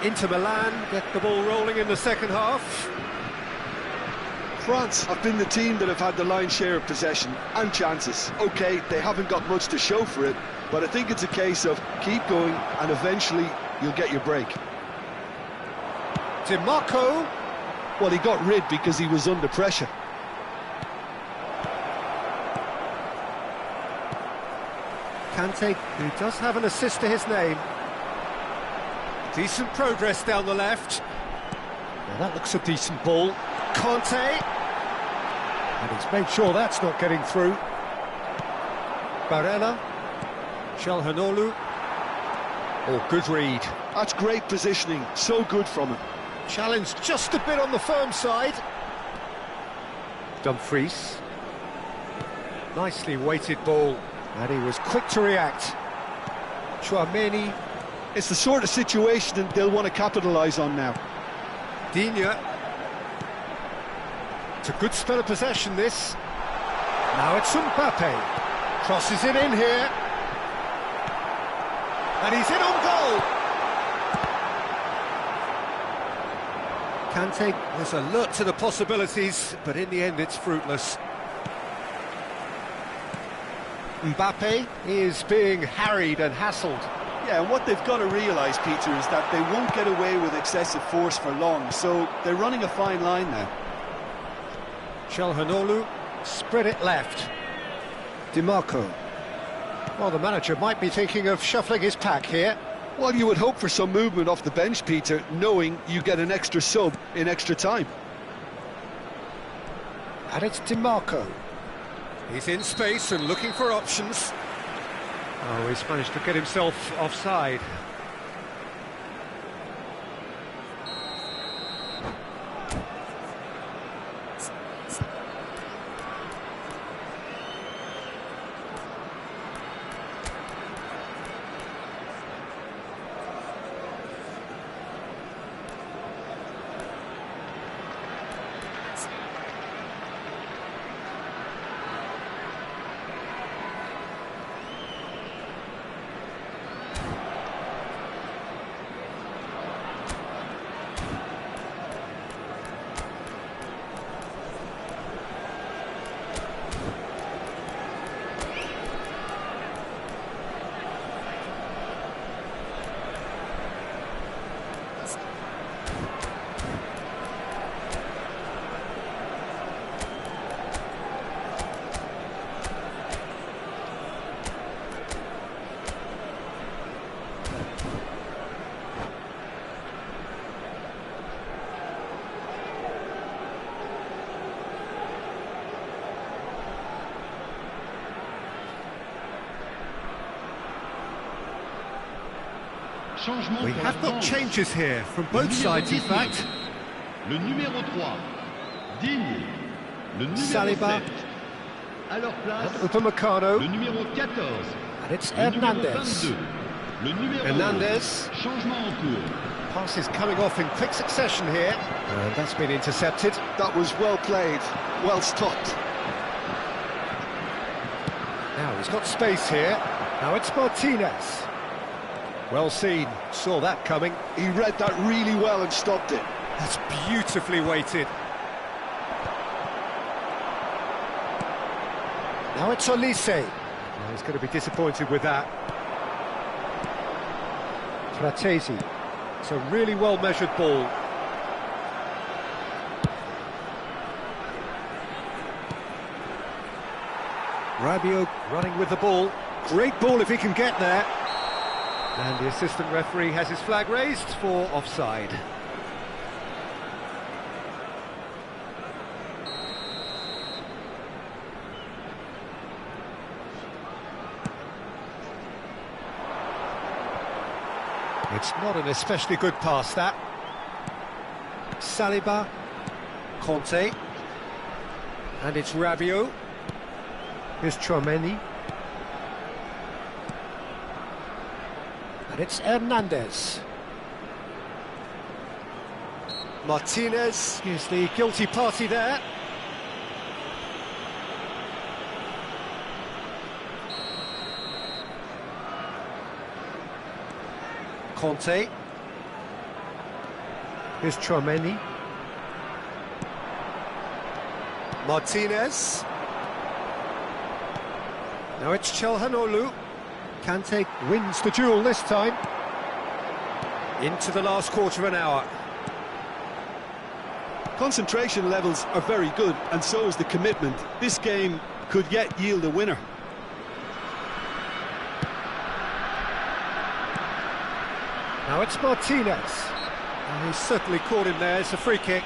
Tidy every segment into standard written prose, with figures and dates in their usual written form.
Inter Milan get the ball rolling in the second half. France have been the team that have had the lion's share of possession and chances. OK, they haven't got much to show for it, but I think it's a case of keep going and eventually you'll get your break. Dimarco. Well, he got rid because he was under pressure. Kante, who does have an assist to his name. Decent progress down the left. Now that looks a decent ball. Conte. And he's made sure that's not getting through. Barella. Çalhanoğlu. Oh, good read. That's great positioning, so good from him. Challenged just a bit on the firm side. Dumfries. Nicely weighted ball. And he was quick to react. Tchouaméni. It's the sort of situation that they'll want to capitalise on now. Digne. It's a good spell of possession, this. Now it's Mbappe. Crosses it in here. And he's in on goal. Kante was alert to the possibilities, but in the end it's fruitless. Mbappe is being harried and hassled. Yeah, and what they've got to realise, Peter, is that they won't get away with excessive force for long, so they're running a fine line now. Çalhanoğlu spread it left. Dimarco. Well, the manager might be thinking of shuffling his pack here. Well, you would hope for some movement off the bench, Peter, knowing you get an extra sub in extra time. And it's Dimarco. He's in space and looking for options. Oh, he's managed to get himself offside. We have got changes here from both sides, in fact. Le numéro 3, Digne. Le numéro Saliba. 7, à leur place, Upamecano. le numéro 14, And it's le numéro Hernandez. 22, le numéro Hernandez. 11, changement en cours. Passes coming off in quick succession here. And that's been intercepted. That was well played, well stopped. Now he's got space here. Now it's Martinez. Well seen, saw that coming. He read that really well and stopped it. That's beautifully weighted. Now it's Olise. Well, he's going to be disappointed with that. Fratesi. It's a really well-measured ball. Rabiot running with the ball. Great ball if he can get there. And the assistant referee has his flag raised for offside. It's not an especially good pass, that. Saliba. Conte. And it's Rabiot. Here's Tchouaméni. And it's Hernandez. Martinez is the guilty party there. Conte. Here's Chouameni. Martinez. Now it's Çalhanoğlu. Kante wins the duel this time. Into the last quarter of an hour. Concentration levels are very good, and so is the commitment. This game could yet yield a winner. Now it's Martinez. And he's certainly caught him there. It's a free kick.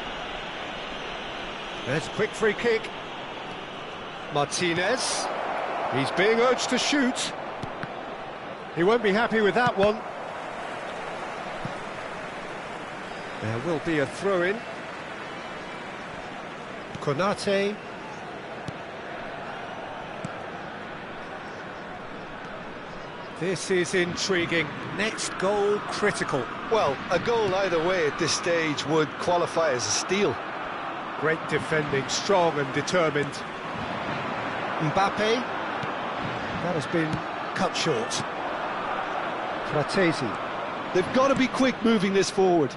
There's a quick free kick. Martinez. He's being urged to shoot. He won't be happy with that one. There will be a throw-in. Konate. This is intriguing. Next goal critical. Well, a goal either way at this stage would qualify as a steal. Great defending, strong and determined. Mbappe. That has been cut short. Fratesi. They've got to be quick moving this forward.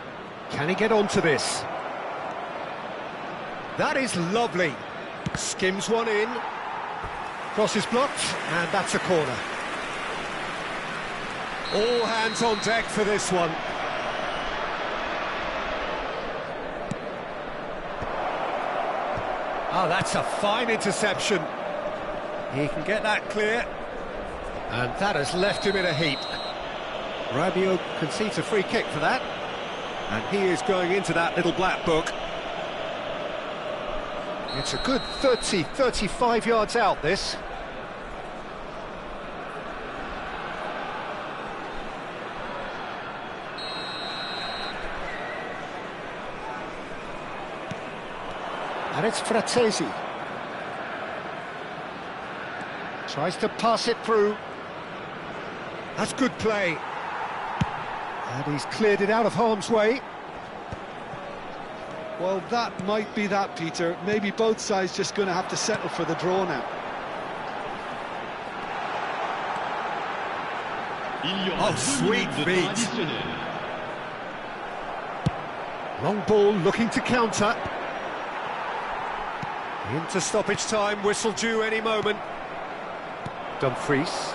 Can he get onto this? That is lovely. Skims one in. Cross is blocked, and that's a corner. All hands on deck for this one. Oh, that's a fine interception. He can get that clear. And that has left him in a heap. Rabiot concedes a free kick for that. And he is going into that little black book. It's a good 30, 35 yards out, this. And it's Fratesi. Tries to pass it through. That's good play. And he's cleared it out of harm's way. Well, that might be that, Peter. Maybe both sides just going to have to settle for the draw now. Oh, sweet feet. Long ball looking to counter. Into stoppage time, whistle due any moment. Dumfries.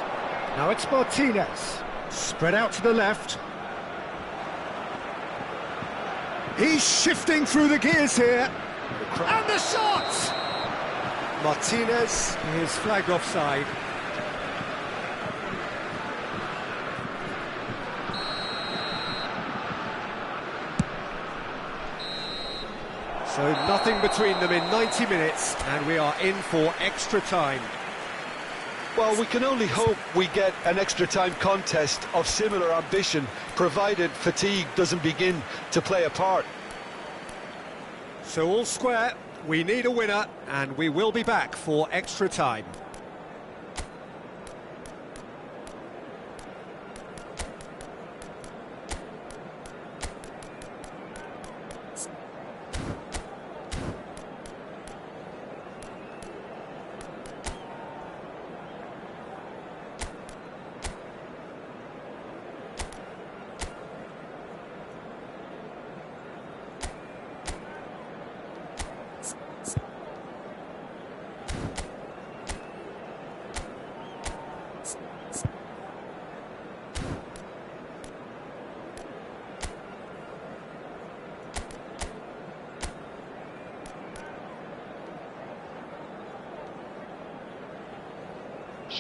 Now it's Martinez. Spread out to the left. He's shifting through the gears here. And the shot! Martinez is flagged offside. So nothing between them in 90 minutes, and we are in for extra time. Well, we can only hope we get an extra time contest of similar ambition, provided fatigue doesn't begin to play a part. So all square, we need a winner, and we will be back for extra time.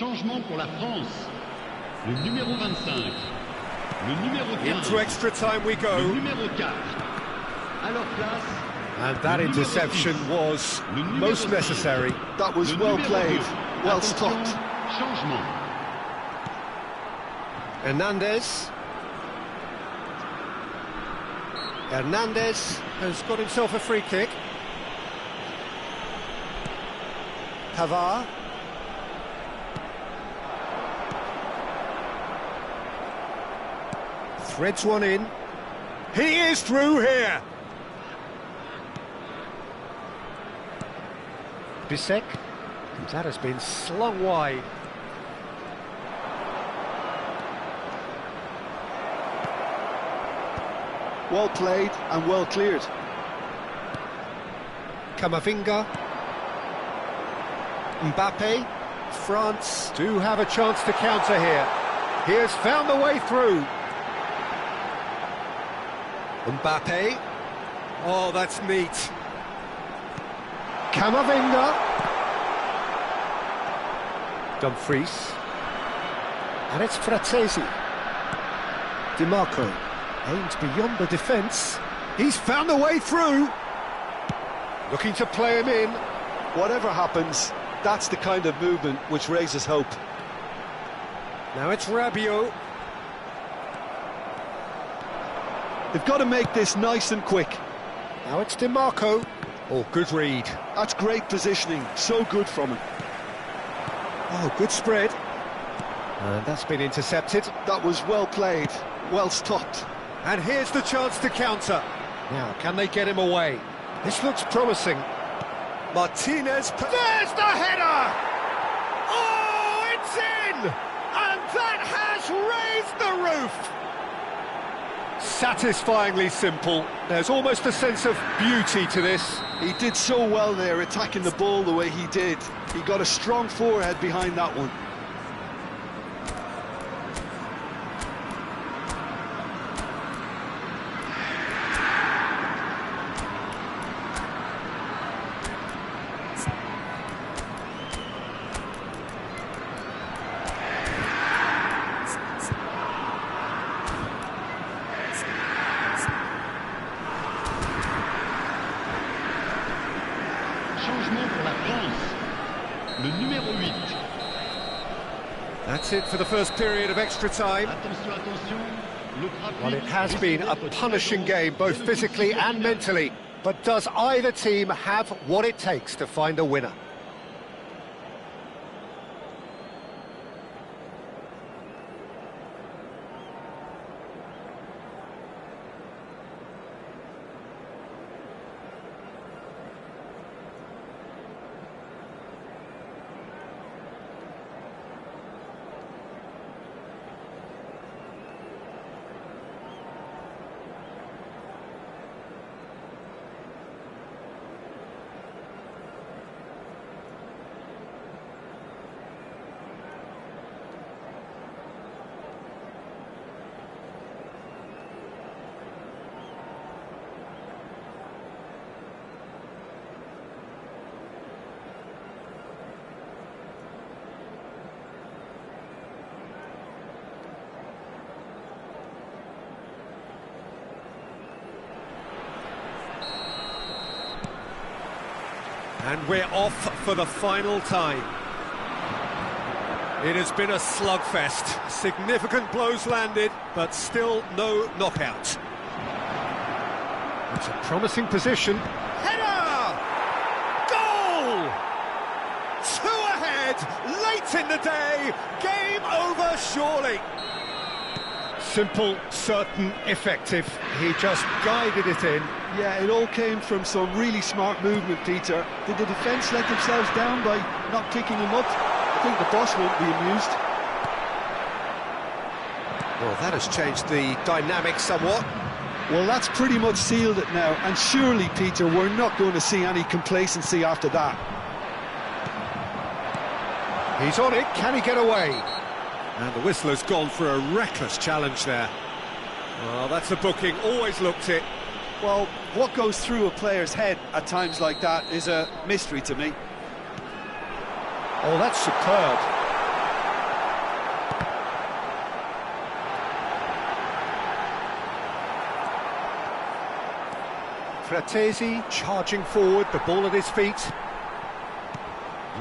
Changement pour la France. Le numéro 25. Le numéro 15. Into extra time we go. Le numéro 4. À leur place. And that interception was most necessary. That was well played, well stopped. Changement. Hernandez. Hernandez has got himself a free kick. Pavard. Threads one in. He is through here. Bisek. That has been slung wide. Well played and well cleared. Camavinga. Mbappe. France do have a chance to counter here. He has found the way through. Mbappe. Oh, that's neat. Camavinga. Dumfries. And it's Fratesi. Di Marco aims beyond the defence. He's found the way through. Looking to play him in. Whatever happens, that's the kind of movement which raises hope. Now it's Rabiot. They've got to make this nice and quick. Now it's Di Marco. Oh, good read. That's great positioning, so good from him. Oh, good spread. And that's been intercepted. That was well played, well stopped. And here's the chance to counter. Now, can they get him away? This looks promising. Martinez, there's the header! Oh, it's in! And that has raised the roof! Satisfyingly simple. There's almost a sense of beauty to this. He did so well there, attacking the ball the way he did. He got a strong forehead behind that one. Changement pour la France. Le numéro 8. That's it for the first period of extra time. Attention, attention. Le trafic. Well, it has been a punishing game, both physically and mentally. But does either team have what it takes to find a winner? And we're off for the final time. It has been a slugfest. Significant blows landed, but still no knockout. It's a promising position. Header! Goal! 2 ahead, late in the day. Game over, surely. Simple, certain, effective. He just guided it in. Yeah, it all came from some really smart movement, Peter. Did the defence let themselves down by not kicking him up? I think the boss won't be amused. Well, that has changed the dynamic somewhat. Well, that's pretty much sealed it now, and surely, Peter, we're not going to see any complacency after that. He's on it, can he get away? And the whistler's gone for a reckless challenge there. Well, that's a booking, always looked it. Well, what goes through a player's head at times like that is a mystery to me. Oh, that's superb. Fratesi charging forward, the ball at his feet.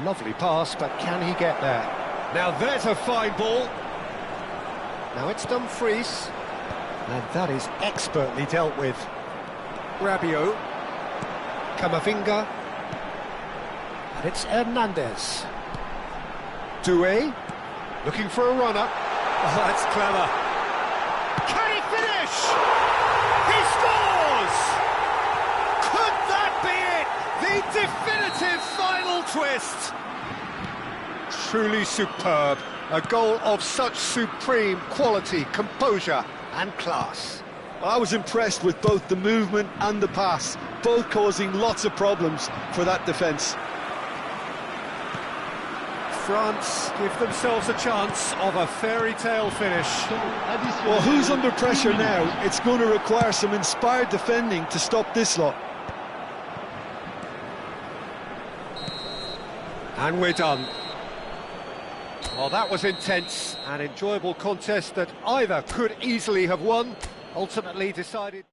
Lovely pass, but can he get there? Now there's a fine ball. Now it's Dumfries. And that is expertly dealt with. Rabiot. Camavinga. And it's Hernandez. Doué. Looking for a runner. Oh, that's clever. Can he finish? He scores! Could that be it? The definitive final twist. Truly superb. A goal of such supreme quality, composure and class. I was impressed with both the movement and the pass, both causing lots of problems for that defence. France give themselves a chance of a fairy tale finish. Well, who's under pressure now? It's going to require some inspired defending to stop this lot. And we're done. Well, that was intense, an enjoyable contest that either could easily have won, ultimately decided...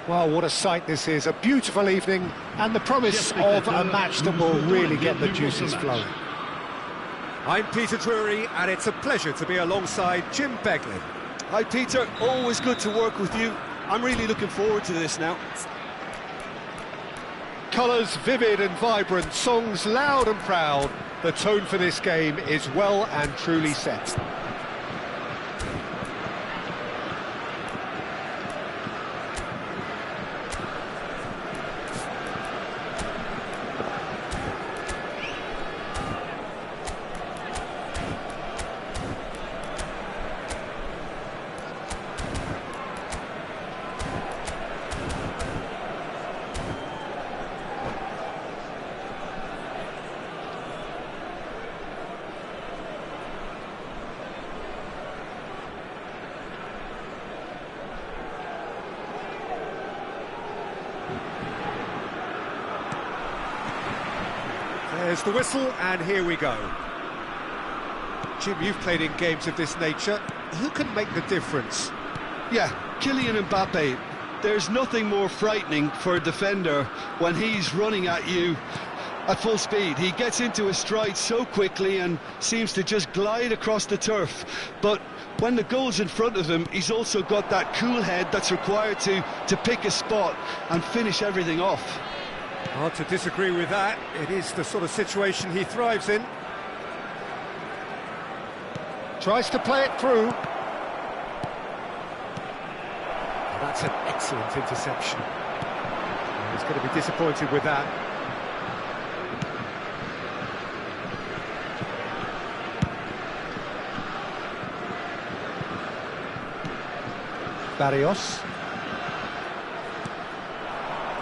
Well, what a sight this is, a beautiful evening, and the promise of a match that will really get the juices flowing. I'm Peter Drury, and it's a pleasure to be alongside Jim Beglin. Hi Peter, always good to work with you. I'm really looking forward to this now. Colours vivid and vibrant, songs loud and proud. The tone for this game is well and truly set. There's the whistle, and here we go. Jim, you've played in games of this nature. Who can make the difference? Yeah, Kylian Mbappe. There's nothing more frightening for a defender when he's running at you at full speed. He gets into his stride so quickly and seems to just glide across the turf. But when the goal's in front of him, he's also got that cool head that's required to pick a spot and finish everything off. Hard to disagree with that. It is the sort of situation he thrives in. Tries to play it through. Oh, that's an excellent interception. He's going to be disappointed with that. Barrios.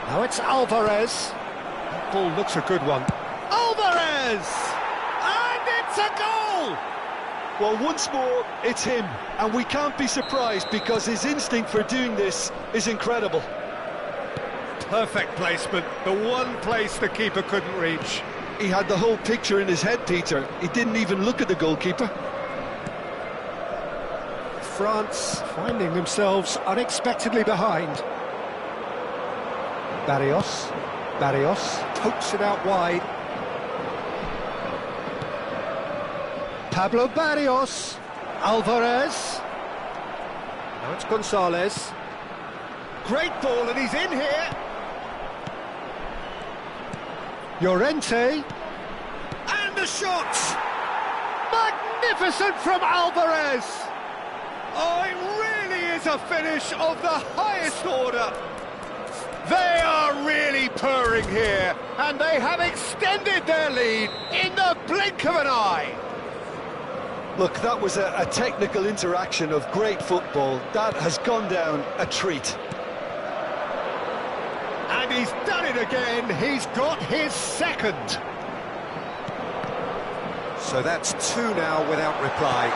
Now it's Alvarez. That ball looks a good one. Alvarez! And it's a goal! Well, once more, it's him, and we can't be surprised because his instinct for doing this is incredible. Perfect placement, the one place the keeper couldn't reach. He had the whole picture in his head, Peter. He didn't even look at the goalkeeper. France finding themselves unexpectedly behind. Barrios pokes it out wide. Pablo Barrios. Alvarez. Now it's Gonzalez. Great ball, and he's in here. Llorente. And the shot! Magnificent from Alvarez! Oh, it really is a finish of the highest order. They are really purring here, and they have extended their lead in the blink of an eye. Look, that was a technical interaction of great football. That has gone down a treat. And he's done it again. He's got his second. So that's two now without reply.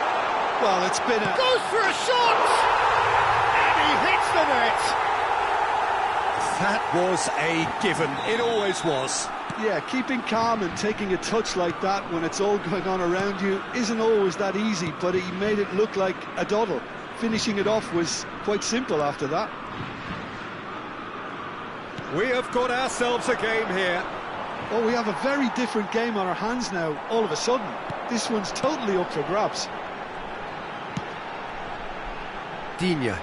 Well, it's been a... Goes for a shot! And he hits the net. That was a given. It always was. Yeah, keeping calm and taking a touch like that when it's all going on around you isn't always that easy, but he made it look like a doddle. Finishing it off was quite simple after that. We have got ourselves a game here. Oh, we have a very different game on our hands now, all of a sudden. This one's totally up for grabs. Digne.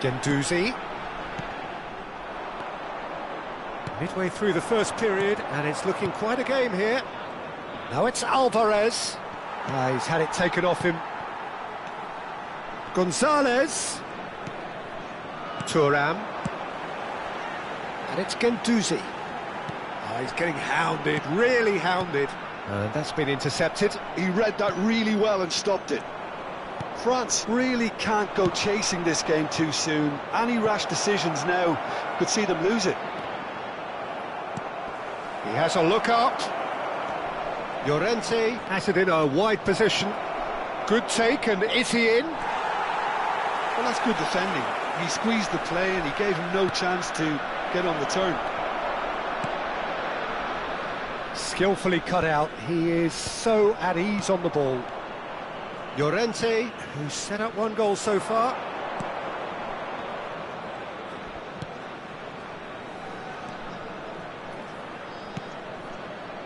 Guendouzi. Midway through the first period, and it's looking quite a game here. Now it's Alvarez. He's had it taken off him. Gonzalez. Thuram. And it's Guendouzi. Oh, he's getting hounded, really hounded. And that's been intercepted. He read that really well and stopped it. France really can't go chasing this game too soon. Any rash decisions now could see them lose it. He has a look up. Llorente has it in a wide position. Good take, and is he in? Well, that's good defending. He squeezed the play and he gave him no chance to get on the turn. Skillfully cut out. He is so at ease on the ball. Llorente, who's set up one goal so far.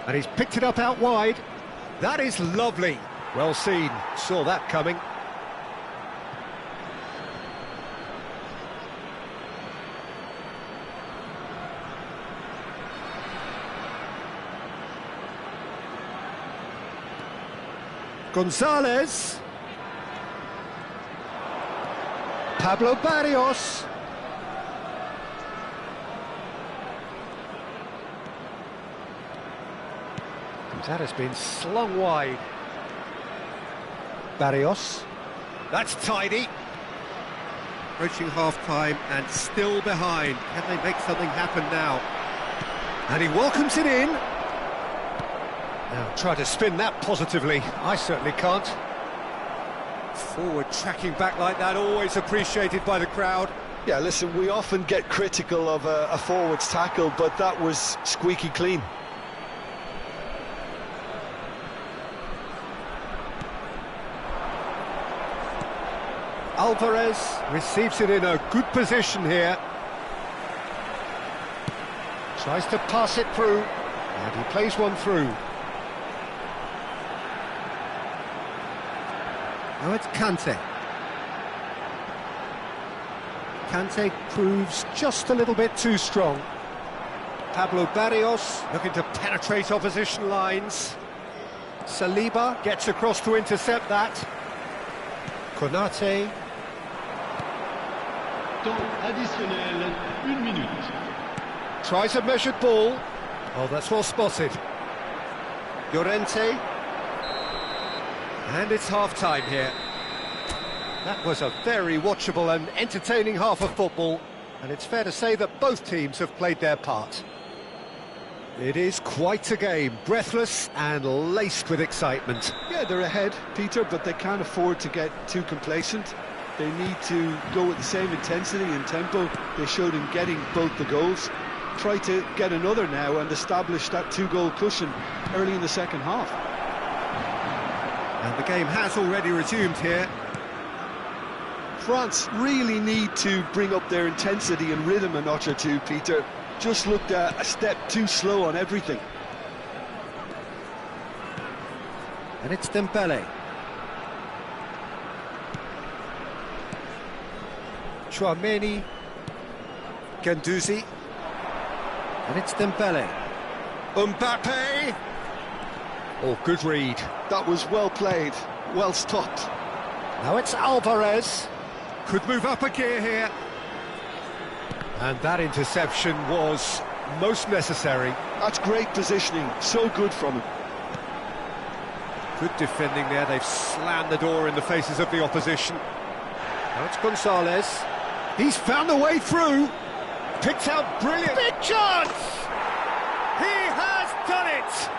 And he's picked it up out wide. That is lovely. Well seen. Saw that coming. Gonzalez. Pablo Barrios. That has been slung wide. Barrios. That's tidy. Approaching half-time and still behind. Can they make something happen now? And he welcomes it in. Now try to spin that positively. I certainly can't. Forward tracking back like that, always appreciated by the crowd. Yeah, listen, we often get critical of a forward's tackle, but that was squeaky clean. Alvarez receives it in a good position here. Tries to pass it through, and he plays one through. Now it's Kante. Kante proves just a little bit too strong. Pablo Barrios looking to penetrate opposition lines. Saliba gets across to intercept that. Konate. Temps additionnel, 1 minute. Tries a measured ball. Oh, that's well spotted. Llorente. And it's half-time here. That was a very watchable and entertaining half of football, and it's fair to say that both teams have played their part. It is quite a game, breathless and laced with excitement. Yeah, they're ahead, Peter, but they can't afford to get too complacent. They need to go with the same intensity and tempo they showed in getting both the goals. Try to get another now and establish that two-goal cushion early in the second half. And the game has already resumed here. France really need to bring up their intensity and rhythm a notch or two, Peter. Just looked a step too slow on everything. And it's Dembele. Chouameni. Guendouzi. And it's Dembele. Mbappe. Oh, good read. That was well played, well stopped. Now it's Alvarez. Could move up a gear here. And that interception was most necessary. That's great positioning, so good from him. Good defending there, they've slammed the door in the faces of the opposition. Now it's Gonzalez. He's found a way through. Picked out brilliant. Big chance! He has done it!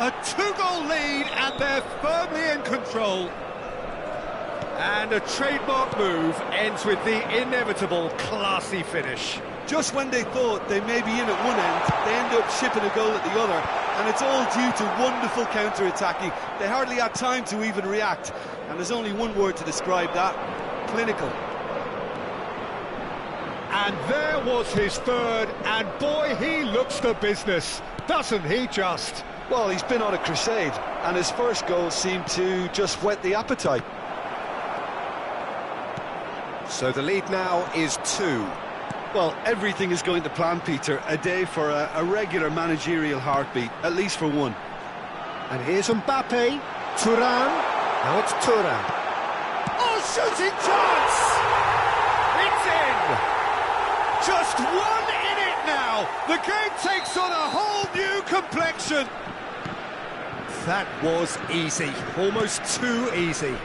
A two-goal lead and they're firmly in control. And a trademark move ends with the inevitable classy finish. Just when they thought they may be in at one end, they end up shipping a goal at the other, and it's all due to wonderful counter-attacking. They hardly had time to even react, and there's only one word to describe that: clinical. And there was his third, and boy, he looks the business, doesn't he just? Well, he's been on a crusade, and his first goal seemed to just whet the appetite. So the lead now is 2. Well, everything is going to plan, Peter. A day for a regular managerial heartbeat, at least for one. And here's Mbappe, Thuram, now it's Thuram. Oh, shooting chance! It's in! Just one in it now! The game takes on a whole new complexion! That was easy, almost too easy.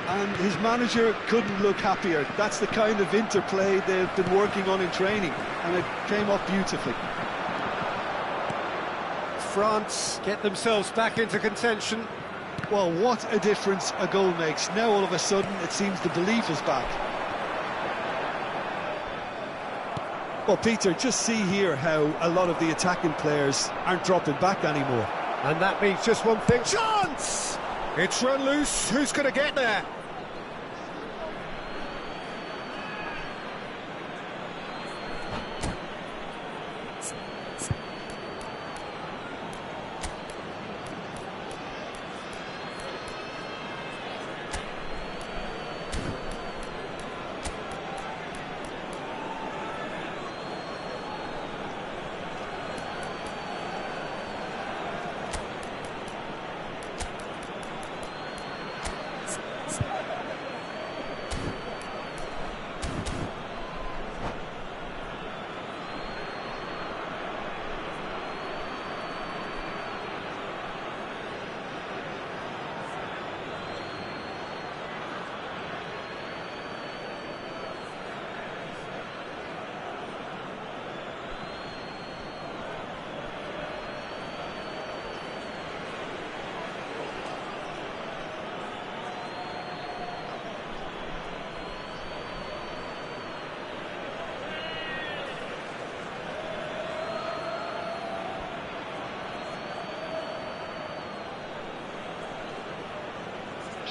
And his manager couldn't look happier. That's the kind of interplay they've been working on in training, and it came off beautifully. France get themselves back into contention. Well, what a difference a goal makes. Now all of a sudden it seems the belief is back. Well, Peter, just see here how a lot of the attacking players aren't dropping back anymore. And that means just one thing. Chance! It's run loose. Who's going to get there?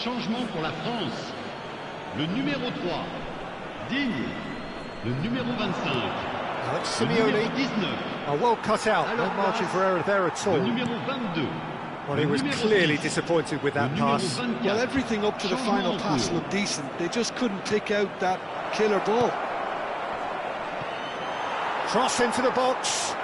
Changement pour la France. Le numéro 3, Digne. Le numéro 25, Now it's le numéro Simeone. 19, Oh, well cut out, no margin for error there at le all. numéro 22. Well, he le was numéro clearly 10, disappointed with le that numéro pass. 24. Well, everything up to the final Changement en pass cours. looked decent. They just couldn't pick out that killer ball. Cross into the box.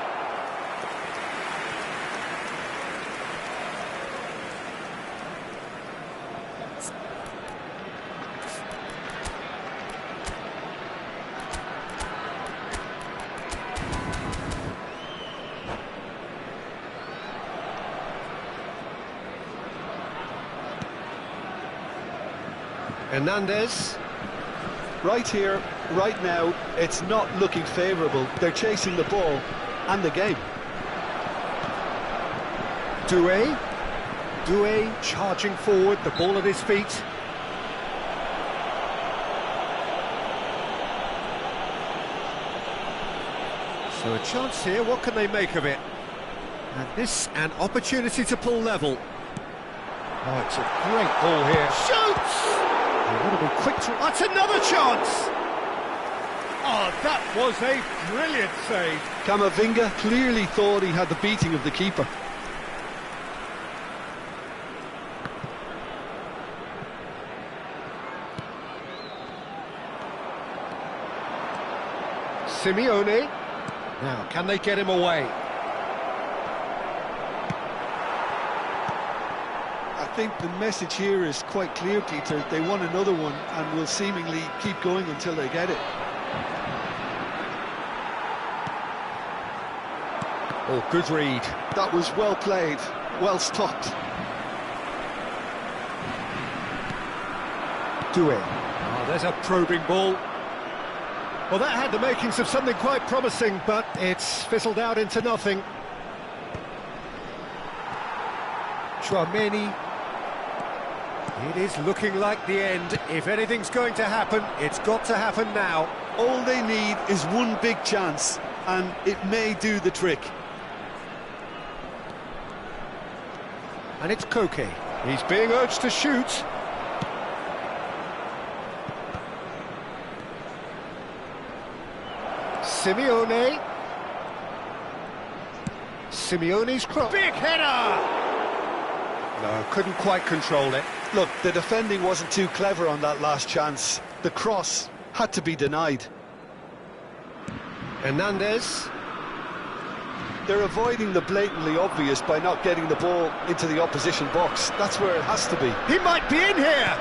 Hernandez. Right here, right now, it's not looking favourable. They're chasing the ball and the game. Doué. Doué charging forward, the ball at his feet. So a chance here, what can they make of it? And this, an opportunity to pull level. Oh, it's a great ball here. Shoots! They want to be quick to... That's another chance! Oh, that was a brilliant save. Camavinga clearly thought he had the beating of the keeper. Simeone. Now, can they get him away? I think the message here is quite clear, Peter. They want another one and will seemingly keep going until they get it. Oh, good read. That was well played, well stopped. Doué. Oh, there's a probing ball. Well, that had the makings of something quite promising, but it's fizzled out into nothing. Tchouaméni. It is looking like the end. If anything's going to happen, it's got to happen now. All they need is one big chance, and it may do the trick. And it's Koke. He's being urged to shoot. Simeone. Simeone's cross. Big header! No, couldn't quite control it. Look, the defending wasn't too clever on that last chance. The cross had to be denied. Hernandez. They're avoiding the blatantly obvious by not getting the ball into the opposition box. That's where it has to be. He might be in here!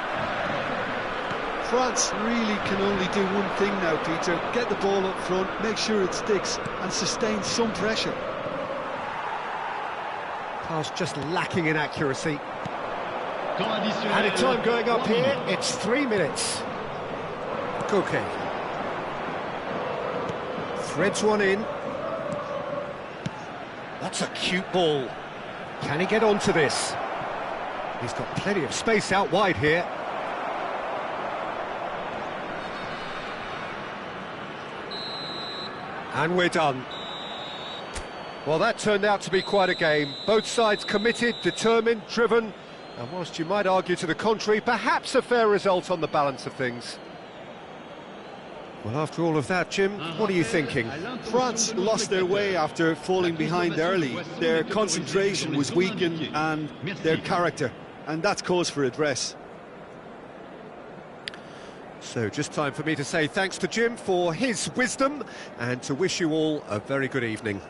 France really can only do one thing now, Peter. Get the ball up front, make sure it sticks, and sustain some pressure. Pass just lacking in accuracy. Temps additionnel. Added time going up 3 here, minutes. it's 3 minutes. Koke. Threads one in. That's a cute ball. Can he get onto this? He's got plenty of space out wide here. And we're done. Well, that turned out to be quite a game. Both sides committed, determined, driven, and whilst you might argue to the contrary, perhaps a fair result on the balance of things. Well, after all of that, Jim, what are you thinking? France lost their way after falling behind early. Their concentration was weakened and their character, and that's cause for address. So just time for me to say thanks to Jim for his wisdom and to wish you all a very good evening.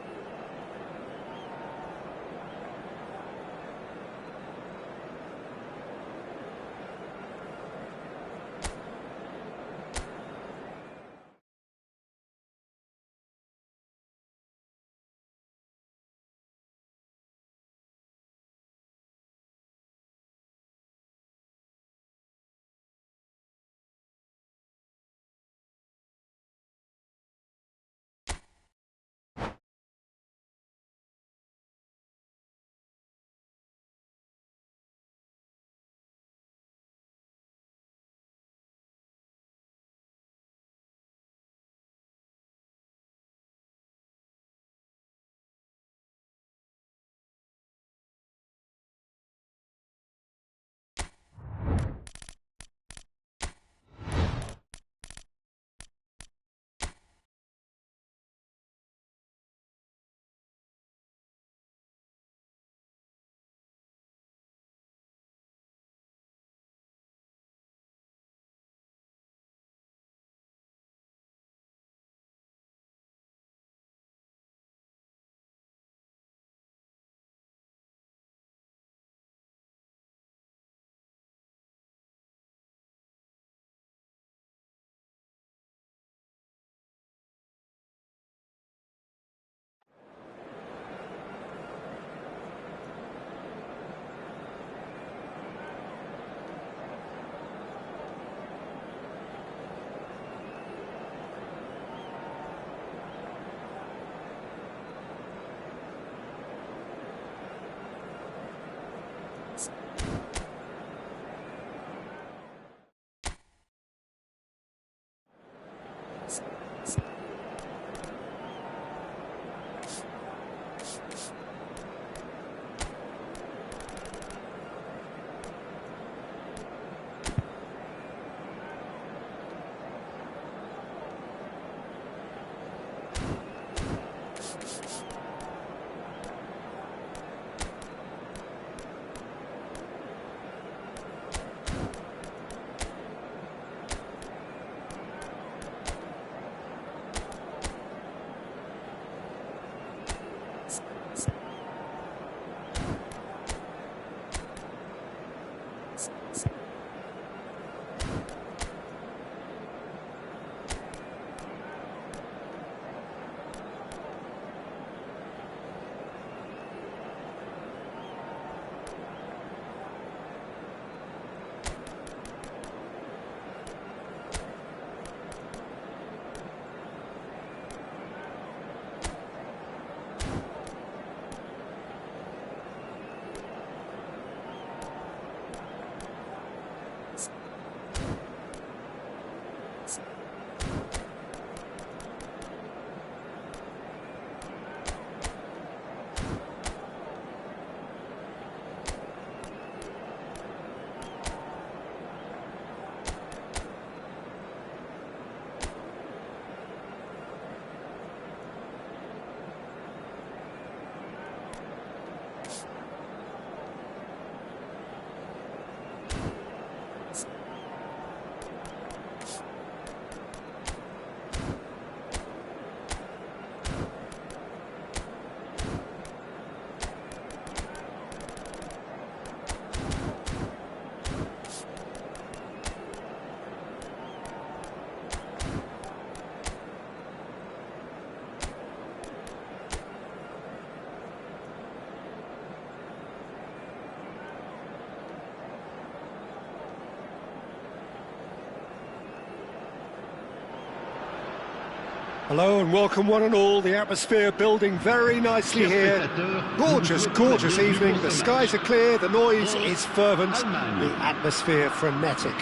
Hello and welcome one and all. The atmosphere building very nicely here. Gorgeous, gorgeous evening. The skies are clear, the noise is fervent, the atmosphere frenetic.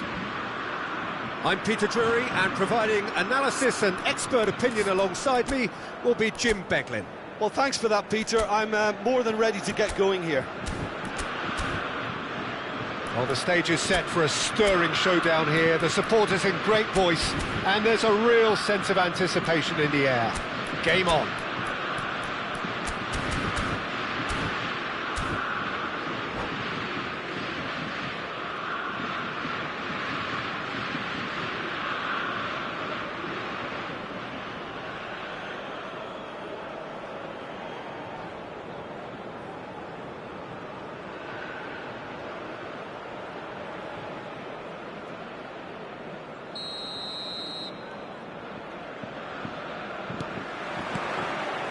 I'm Peter Drury, and providing analysis and expert opinion alongside me will be Jim Beglin. Well, thanks for that, Peter. I'm more than ready to get going here. Well, the stage is set for a stirring showdown here. The supporters in great voice, and there's a real sense of anticipation in the air. Game on.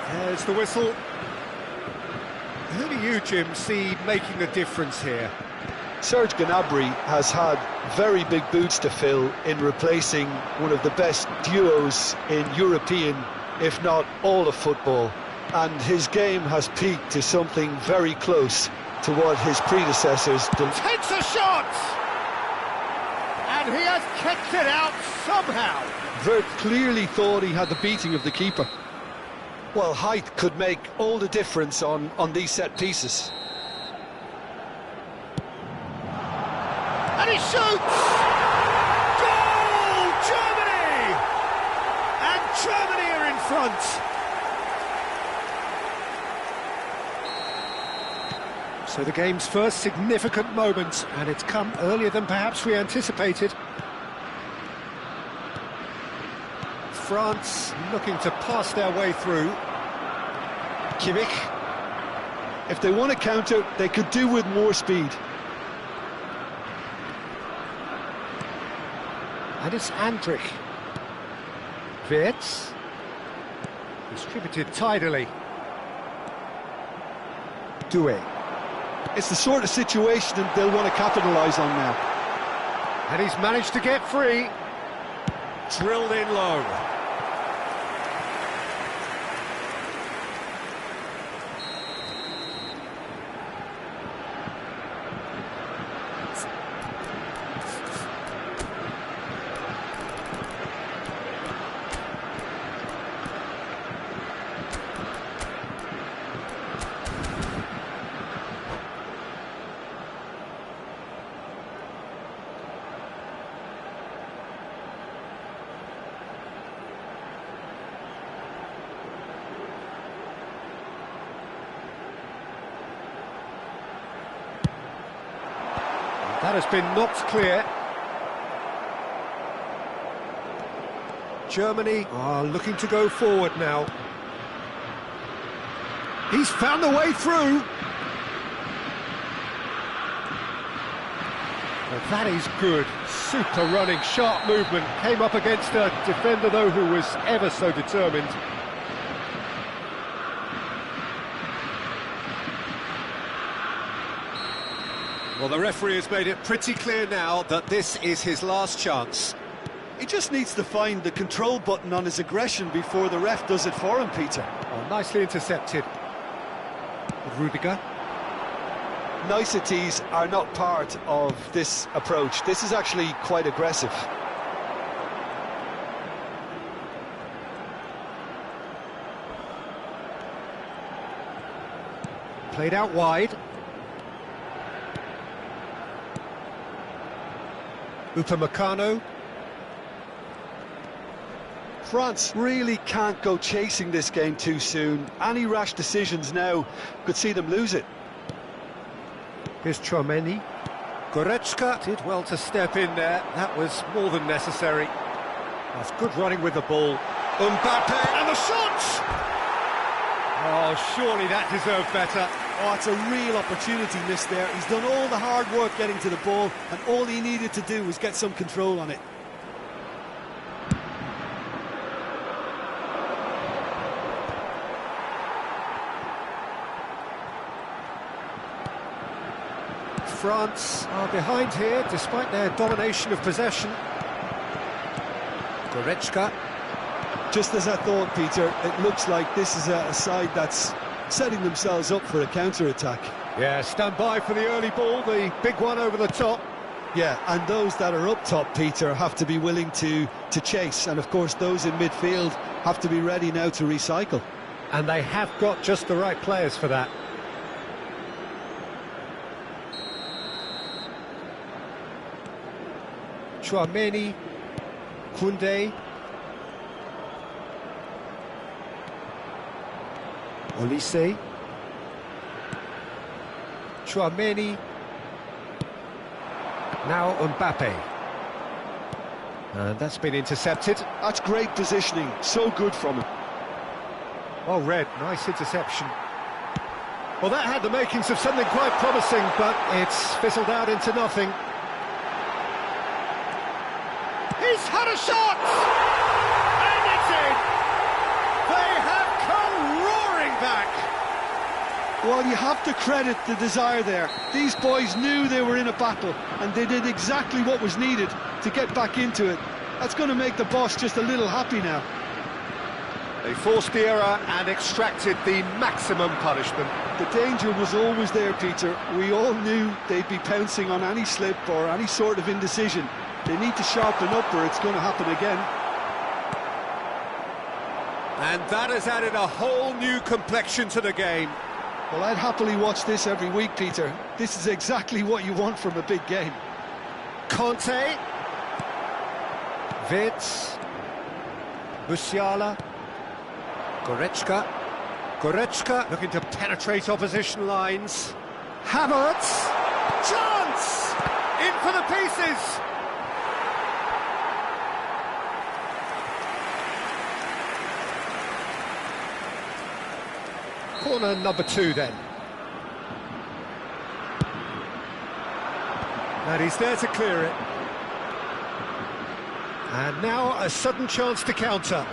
There's the whistle. Who do you, Jim, see making a difference here? Serge Gnabry has had very big boots to fill in replacing one of the best duos in European, if not all of football. And his game has peaked to something very close to what his predecessors did. Takes a shot! And he has kicked it out somehow. Vert clearly thought he had the beating of the keeper. Well, height could make all the difference on these set pieces. And he shoots! Goal! Germany! And Germany are in front. So the game's first significant moment, and it's come earlier than perhaps we anticipated. France looking to pass their way through. Kimmich. If they want to counter, they could do with more speed. And it's Andrich. Wirtz. Distributed tidily. Doué. It's the sort of situation that they'll want to capitalise on now. And he's managed to get free. Drilled in low. That has been knocked clear. Germany are looking to go forward now. He's found the way through. Well, that is good. Super running, sharp movement. Came up against a defender, though, who was ever so determined. Well, the referee has made it pretty clear now that this is his last chance. He just needs to find the control button on his aggression before the ref does it for him, Peter. Oh, nicely intercepted. With Rudiger. Niceties are not part of this approach. This is actually quite aggressive. Played out wide. Upamecano. France really can't go chasing this game too soon. Any rash decisions now could see them lose it. Here's Tchouaméni. Goretzka did well to step in there. That was more than necessary. That's good running with the ball. Mbappe and the shot! Oh, surely that deserved better. Oh, it's a real opportunity missed there. He's done all the hard work getting to the ball, and all he needed to do was get some control on it. France are behind here, despite their domination of possession. Goretzka. just as I thought, Peter, it looks like this is a side that's setting themselves up for a counter-attack. Yeah, stand by for the early ball, the big one over the top. Yeah, and those that are up top, Peter, have to be willing to chase. And, of course, those in midfield have to be ready now to recycle. And they have got just the right players for that. Tchouaméni, Koundé, Olise, Tchouaméni, now Mbappe. And that's been intercepted. That's great positioning, so good from him. Oh, Red, nice interception. Well, that had the makings of something quite promising, but it's fizzled out into nothing. He's had a shot! And it's in! They have come roaring back! Well, you have to credit the desire there. These boys knew they were in a battle, and they did exactly what was needed to get back into it. That's going to make the boss just a little happy now. They forced the error and extracted the maximum punishment. The danger was always there, Peter. We all knew they'd be pouncing on any slip or any sort of indecision. They need to sharpen up or it's going to happen again. And that has added a whole new complexion to the game. Well, I'd happily watch this every week, Peter. This is exactly what you want from a big game. Conte, Wirtz, Musiala, Goretzka looking to penetrate opposition lines. Havertz, chance! In for the pieces! Corner number 2 then. And he's there to clear it. And now a sudden chance to counter.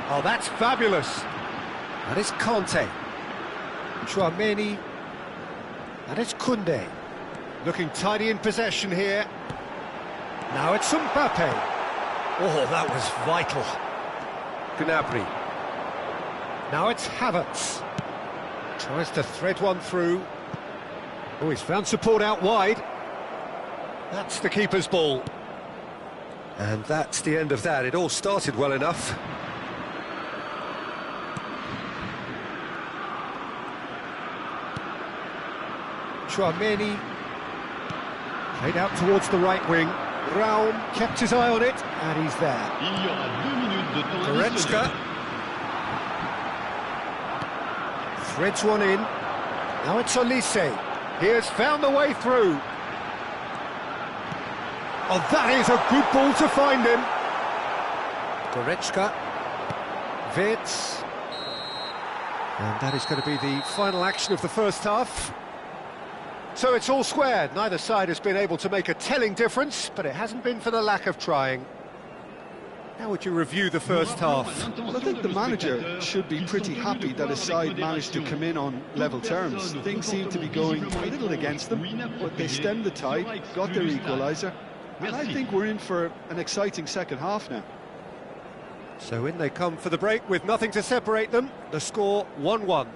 Oh, that's fabulous. That is Conte. Tchouaméni. And it's Koundé. Looking tidy in possession here. Now it's Mbappe. Oh, that was vital. Gnabry. Now it's Havertz. Tries to thread one through. Oh, he's found support out wide. That's the keeper's ball. And that's the end of that. It all started well enough. Tchouaméni. Played out towards the right wing. Raum kept his eye on it, and he's there. Il y aura 2 minutes de temps Goretzka. additionnel. Threads one in. Now it's Olise. He has found the way through. Oh, that is a good ball to find him. Goretzka. Wirtz. And that is going to be the final action of the first half. So it's all squared. Neither side has been able to make a telling difference, but it hasn't been for the lack of trying. How would you review the first half? Well, I think the manager should be pretty happy that his side managed to come in on level terms. Things seem to be going a little against them, but they stemmed the tide, got their equaliser, and I think we're in for an exciting second half now. So in they come for the break with nothing to separate them. The score 1-1.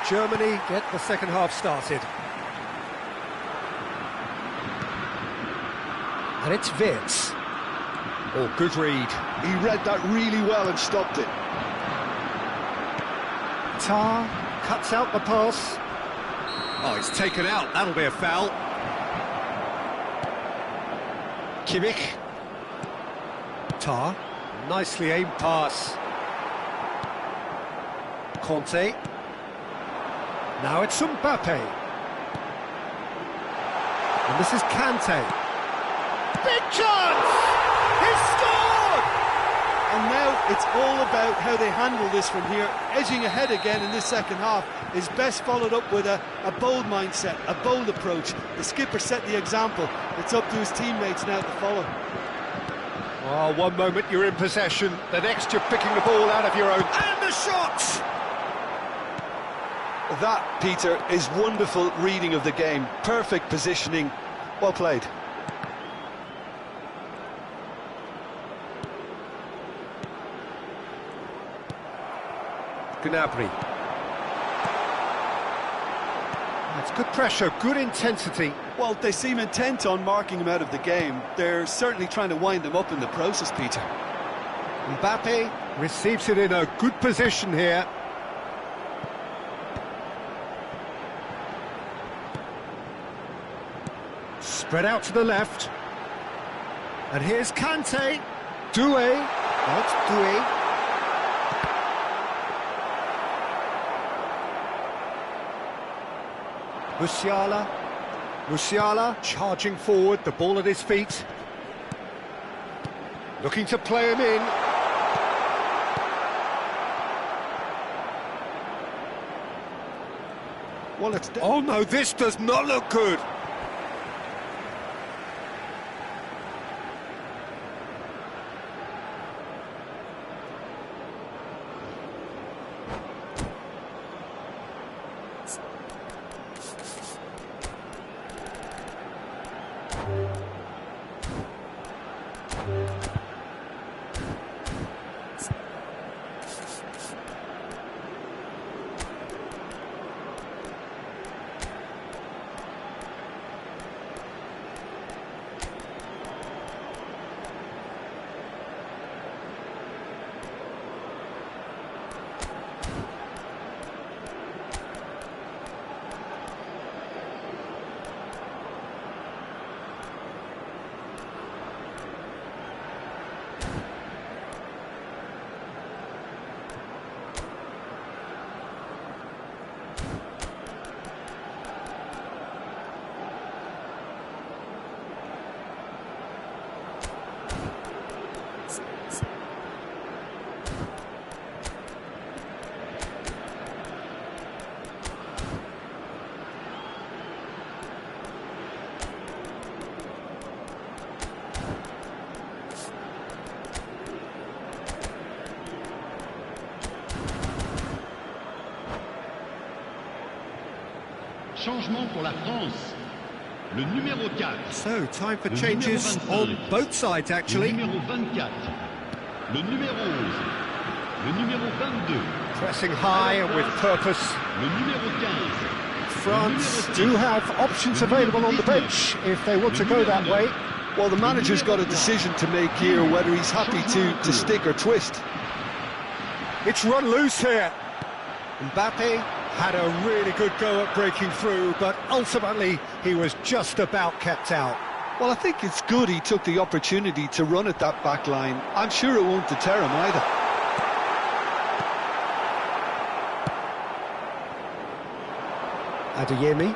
Germany get the second half started. And it's Wirtz. Oh, good read. He read that really well and stopped it. Tar cuts out the pass. Oh, it's taken out. That'll be a foul. Kimmich. Tar. Nicely aimed pass. Conte. Now it's Mbappe. And this is Kante. Big chance! He's scored! And now it's all about how they handle this from here. Edging ahead again in this second half is best followed up with a bold mindset, a bold approach. The skipper set the example. It's up to his teammates now to follow. Oh, one moment you're in possession, the next you're picking the ball out of your own. And the shot! That, Peter, is wonderful reading of the game. Perfect positioning. Well played. Gnabry. It's good pressure, good intensity. Well, they seem intent on marking him out of the game. They're certainly trying to wind him up in the process, Peter. Mbappe receives it in a good position here. Spread out to the left. And here's Kante. Doué. Not Doué. Musiala. Musiala charging forward, the ball at his feet. Looking to play him in. Well, it's... Oh no, this does not look good. Changement pour la France. Le numéro 4. So, time for changes on both sides, actually. Le numéro 24. Le numéro 11. Le numéro 22. Pressing high and with purpose. Le numéro 15. France do have options available on the bench if they want to go that way. Well, the manager's got a decision to make here, whether he's happy to stick or twist. It's run loose here. Mbappe had a really good go at breaking through, but ultimately he was just about kept out. Well, I think it's good he took the opportunity to run at that back line. I'm sure it won't deter him either. Adeyemi.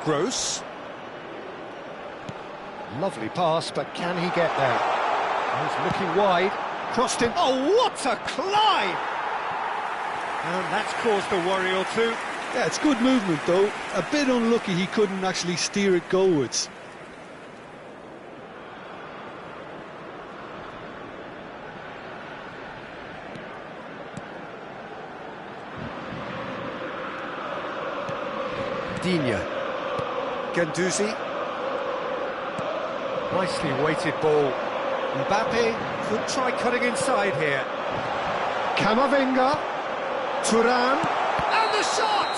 Gross. Lovely pass, but can he get there? He's looking wide. Crossed in. Oh, what a climb! And that's caused a worry or two. Yeah, it's good movement, though. A bit unlucky he couldn't actually steer it goalwards. Digne. Guendouzi. Nicely weighted ball. Mbappe could try cutting inside here. Camavinga. Thuram. And the shot!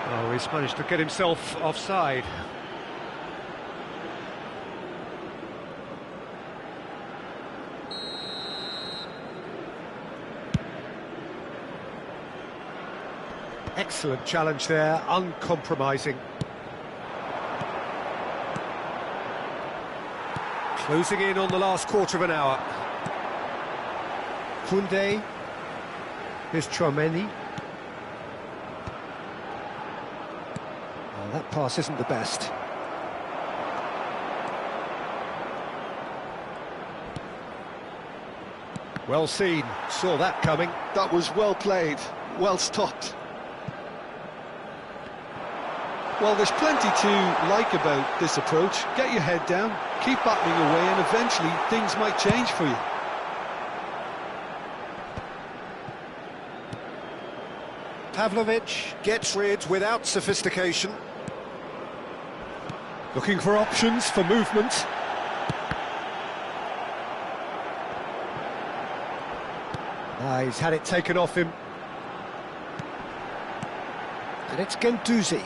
Oh, he's managed to get himself offside. Excellent challenge there, uncompromising. Closing in on the last quarter of an hour. Koundé. Here's Tchouaméni. Well, that pass isn't the best. Well seen, saw that coming. That was well played, well stopped. Well, there's plenty to like about this approach. Get your head down, keep battling away, and eventually things might change for you. Pavlovic gets rid without sophistication. Looking for options for movement. He's had it taken off him. And it's Guendouzi.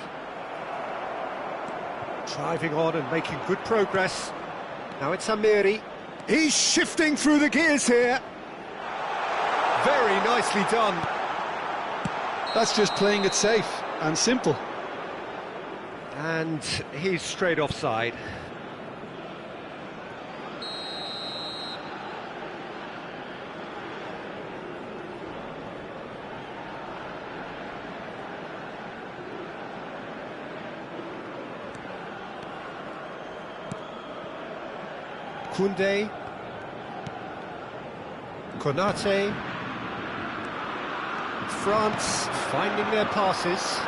Driving on and making good progress. Now it's Amiri. He's shifting through the gears here. Very nicely done. That's just playing it safe and simple. And he's straight offside. Koundé, Konate, France finding their passes.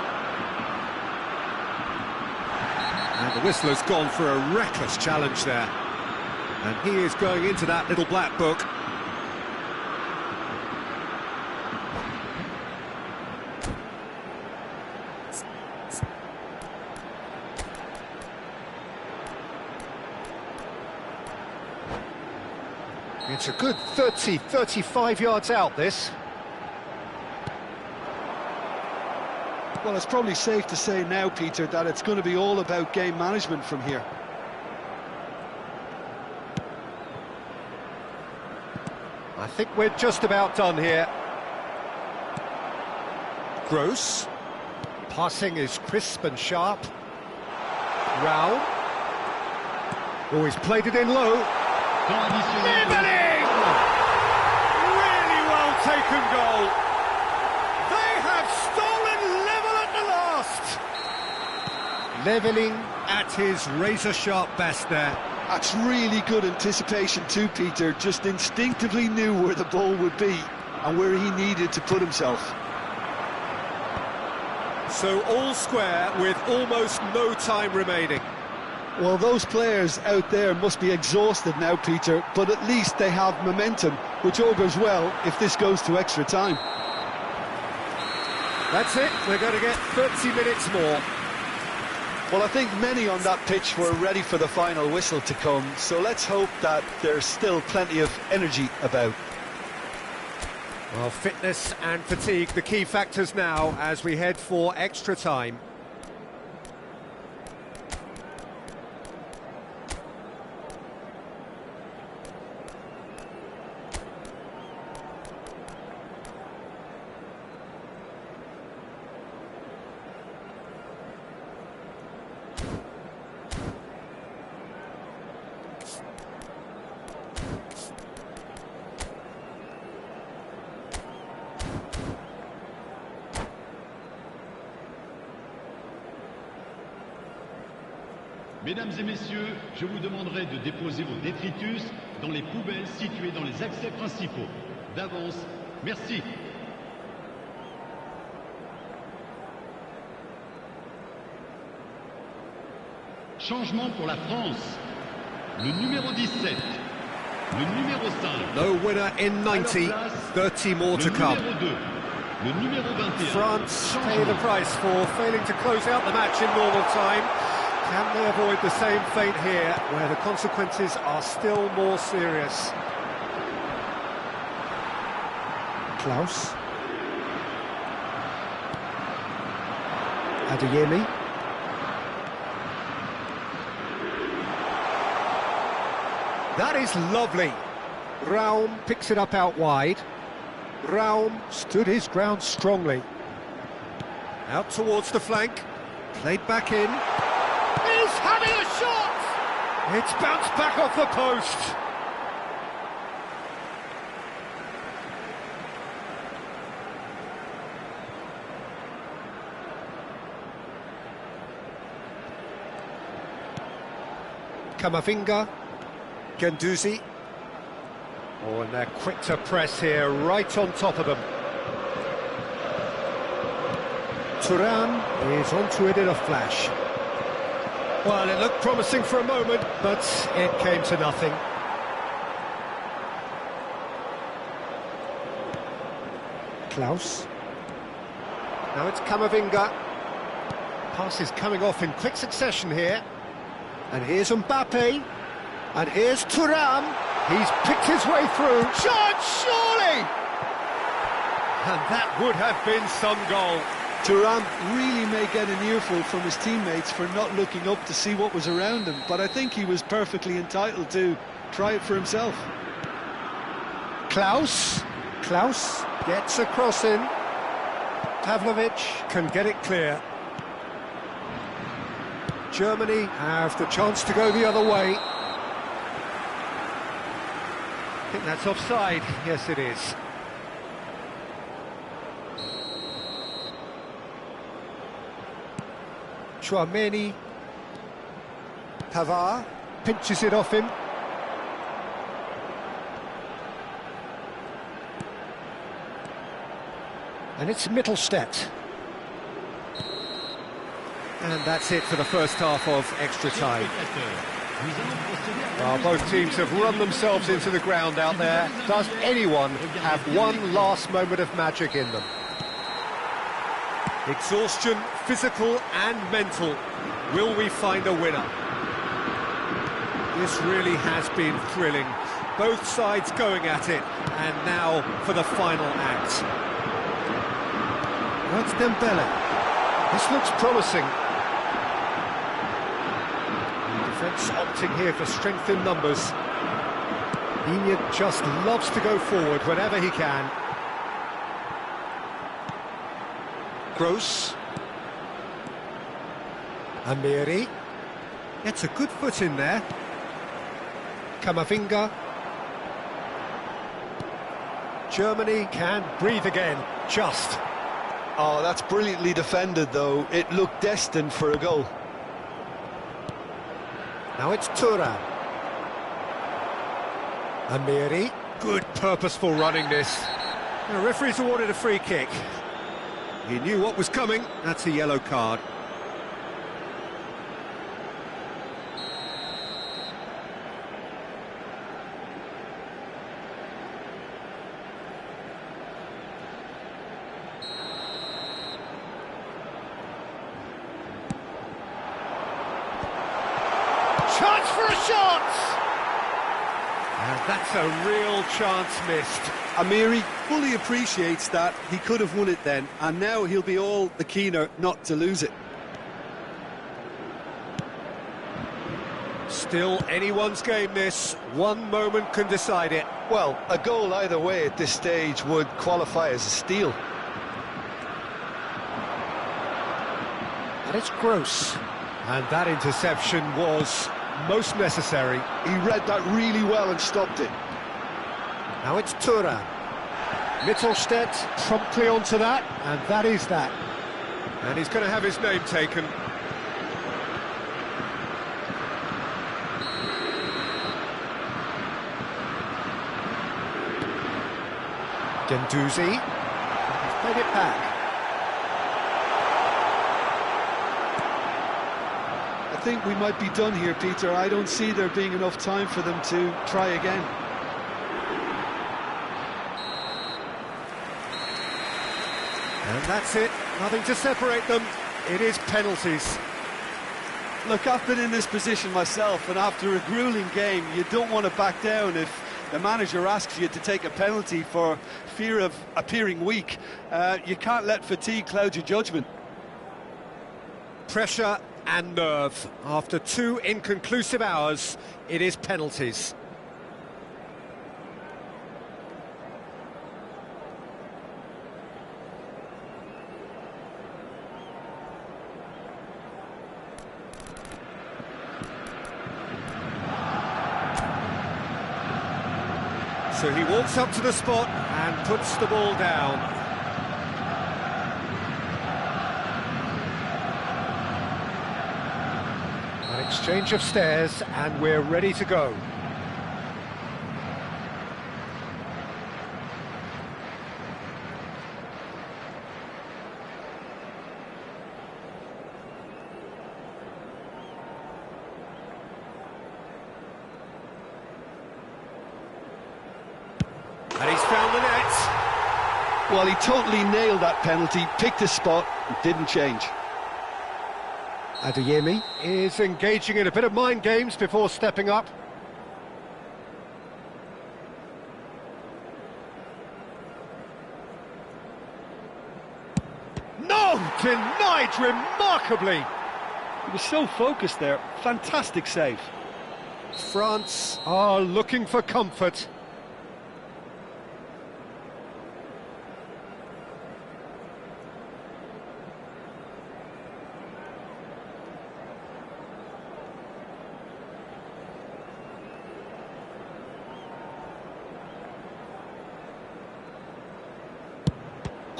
And the whistler's gone for a reckless challenge there. And he is going into that little black book. It's a good 30, 35 yards out, this. Well, it's probably safe to say now, Peter, that it's going to be all about game management from here. I think we're just about done here. Gross. Passing is crisp and sharp. Rao. Oh, he's played it in low. Leveling! Really well taken goal. They have stolen level at the last. Leveling at his razor-sharp best there. That's really good anticipation too, Peter. Just instinctively knew where the ball would be and where he needed to put himself. So all square with almost no time remaining. Well, those players out there must be exhausted now, Peter, but at least they have momentum, which augurs well if this goes to extra time. That's it, we're going to get 30 minutes more. Well, I think many on that pitch were ready for the final whistle to come, so let's hope that there's still plenty of energy about. Well, fitness and fatigue, the key factors now as we head for extra time. Mesdames et messieurs, je vous demanderai de déposer vos détritus dans les poubelles situées dans les accès principaux. D'avance, merci. Changement pour la France. Le numéro 17. Le numéro 5. No winner in 90, 30 more to come. Le numéro 2. Le numéro 21. France pay the price for failing to close out the match in normal time. Can they avoid the same fate here, where the consequences are still more serious? Klaus. Adeyemi. That is lovely. Raum picks it up out wide. Raum stood his ground strongly. Out towards the flank. Played back in. He's having a shot! It's bounced back off the post. Camavinga. Guendouzi. Oh, and they're quick to press here, right on top of them. Thuram is onto it in a flash. Well, it looked promising for a moment, but it came to nothing. Klaus. Now it's Camavinga. Pass is coming off in quick succession here. And here's Mbappe. And here's Thuram. He's picked his way through. Shot, surely! And that would have been some goal. Thuram really may get an earful from his teammates for not looking up to see what was around him, but I think he was perfectly entitled to try it for himself. Klaus gets a cross in. Pavlovic can get it clear. Germany have the chance to go the other way. I think that's offside. Yes, it is. Chouameni. Pavard pinches it off him. And it's Mittelstädt. And that's it for the first half of extra time. Well, both teams have run themselves into the ground out there. Does anyone have one last moment of magic in them? Exhaustion, physical and mental. Will we find a winner? This really has been thrilling. Both sides going at it. And now for the final act. That's Dembele. This looks promising. The defence opting here for strength in numbers. Digne just loves to go forward whenever he can. Gross. Amiri. Gets a good foot in there. Camavinga. Germany can breathe again, just. Oh, that's brilliantly defended, though. It looked destined for a goal. Now it's Thuram. Amiri. Good purposeful running this. The referee's awarded a free kick. He knew what was coming. That's a yellow card. Chance for a shot! And that's a real chance missed. Amiri fully appreciates that. He could have won it then, and now he'll be all the keener not to lose it. Still anyone's game this. One moment can decide it. Well, a goal either way at this stage would qualify as a steal. And it's Gross. And that interception was most necessary. He read that really well and stopped it. Now it's Thuram. Mittelstädt promptly onto that, and that is that. And he's going to have his name taken. Guendouzi. He's played it back. I think we might be done here, Peter. I don't see there being enough time for them to try again. And that's it. Nothing to separate them. It is penalties. Look, I've been in this position myself, and after a grueling game, you don't want to back down if the manager asks you to take a penalty for fear of appearing weak. You can't let fatigue cloud your judgment. Pressure and nerve. After 2 inconclusive hours, it is penalties. So he walks up to the spot and puts the ball down. And Exchange of stares, and we're ready to go. And he's found the net. Well, he totally nailed that penalty, picked a spot, and didn't change. Adeyemi is engaging in a bit of mind games before stepping up. No! Denied remarkably! He was so focused there. Fantastic save. France are looking for comfort.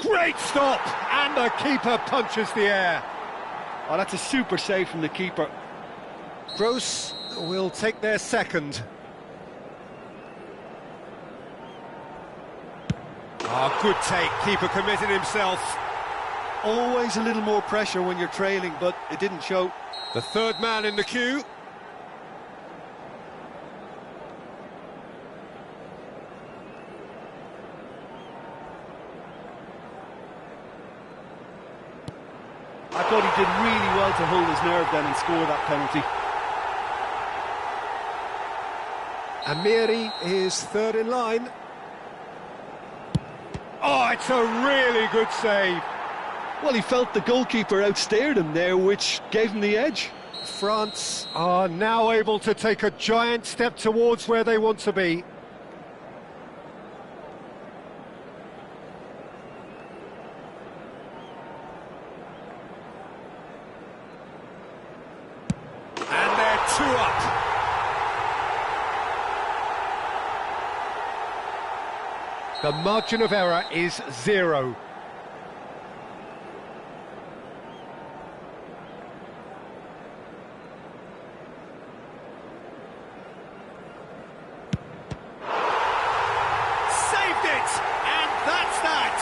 Great stop! And the keeper punches the air. Oh, that's a super save from the keeper. Gross will take their second. Ah, good take. Keeper committed himself. Always a little more pressure when you're trailing, but it didn't show. The third man in the queue. I thought he did really well to hold his nerve then and score that penalty. Amiri is third in line. Oh, it's a really good save. Well, he felt the goalkeeper outstared him there, which gave him the edge. France are now able to take a giant step towards where they want to be. And they're 2 up. The margin of error is 0. Saved it! And that's that!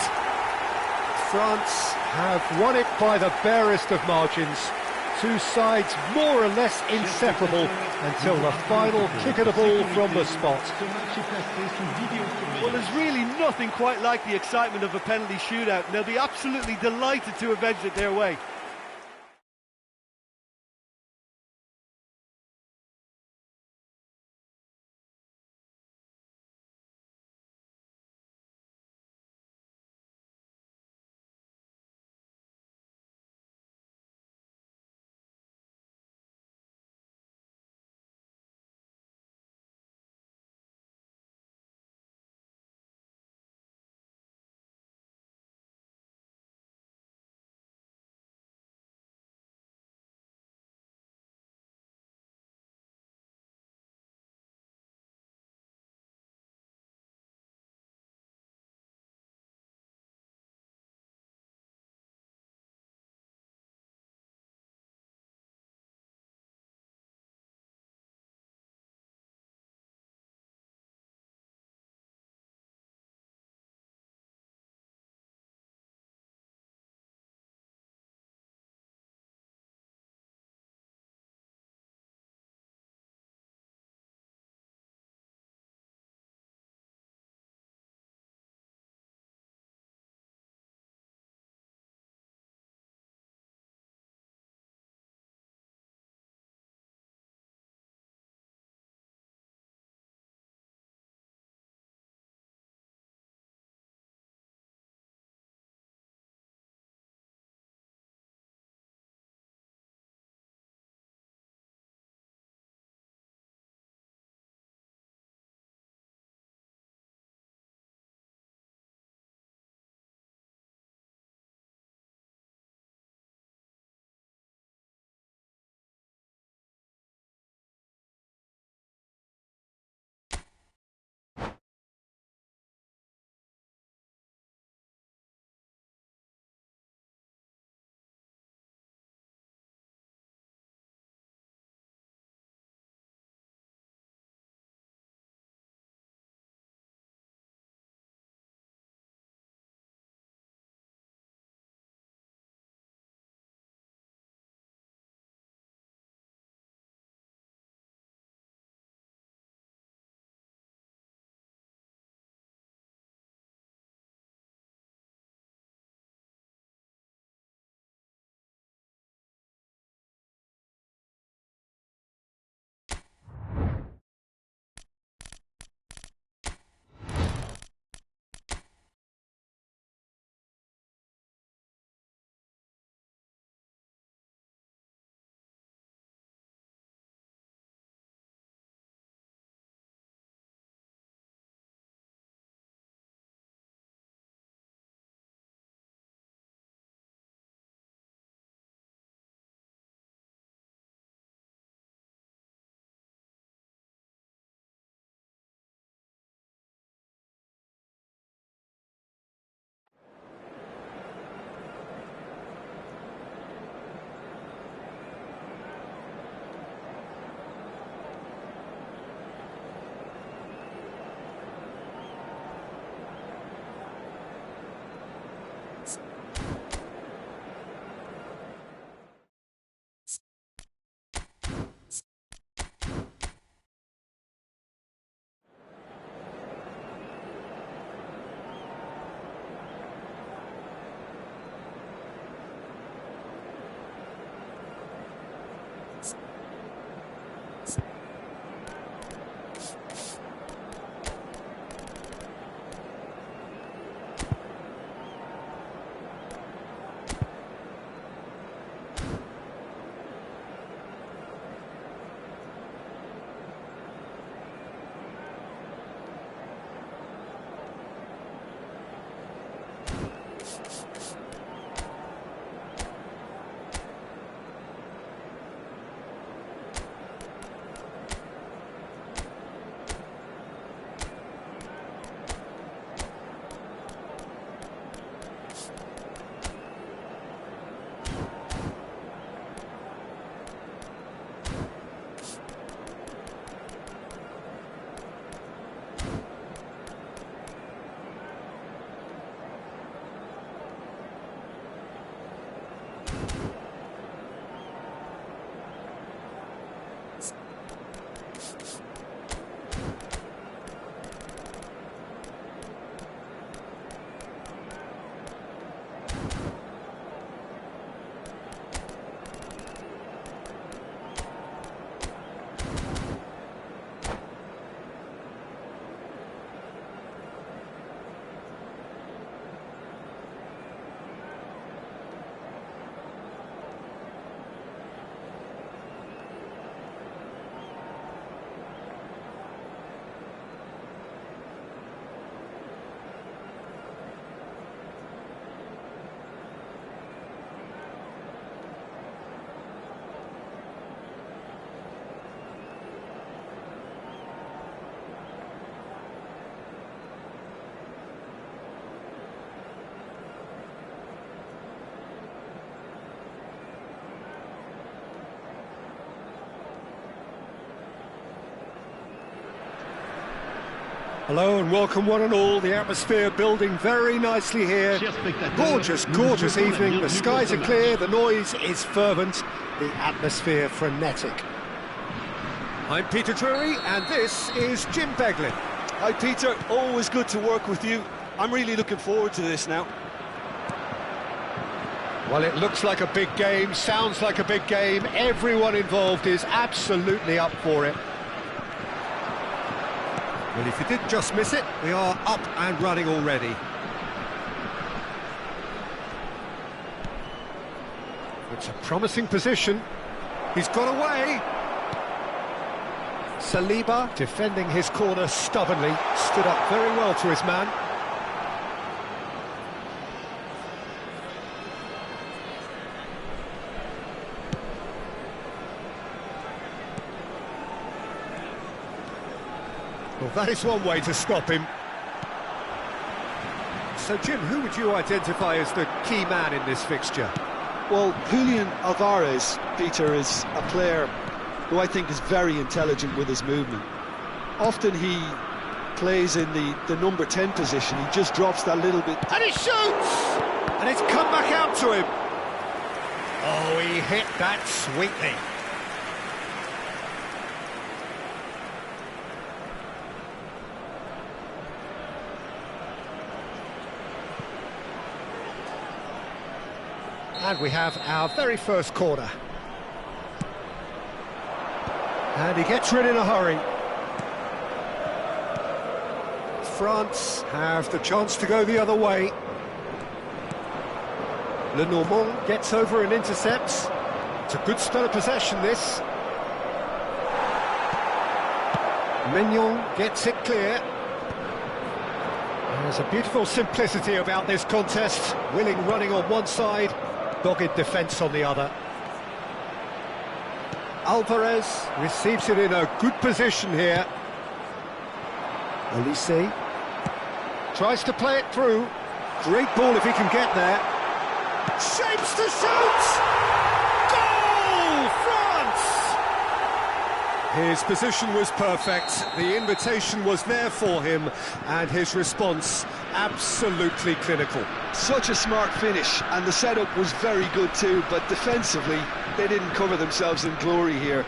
France have won it by the barest of margins. Two sides more or less inseparable until the final kick of the ball from the spot. Well, there's really nothing quite like the excitement of a penalty shootout, and they'll be absolutely delighted to have edged it their way. Hello and welcome one and all. The atmosphere building very nicely here. Gorgeous, gorgeous evening. The skies are clear, the noise is fervent, the atmosphere frenetic. I'm Peter Drury and this is Jim Beglin. Hi Peter, always good to work with you. I'm really looking forward to this now. Well, it looks like a big game, sounds like a big game. Everyone involved is absolutely up for it. Well, if you did just miss it, we are up and running already. It's a promising position. He's got away. Saliba, defending his corner stubbornly, stood up very well to his man. Well, that is one way to stop him. So, Jim, who would you identify as the key man in this fixture? Well, Julian Alvarez, Peter, is a player who I think is very intelligent with his movement. Often he plays in the number 10 position, he just drops that little bit. And he shoots! And it's come back out to him. Oh, he hit that sweetly. And we have our very first corner. And he gets rid in a hurry. France have the chance to go the other way. Lenormand gets over and intercepts. It's a good spell of possession, this. Maignan gets it clear. There's a beautiful simplicity about this contest. Willing running on one side, dogged defence on the other. Alvarez receives it in a good position here. Olise tries to play it through. Great ball if he can get there. Shapes to shoot! Goal! France! His position was perfect, the invitation was there for him, and his response absolutely clinical. Such a smart finish, and the setup was very good too, but defensively they didn't cover themselves in glory here.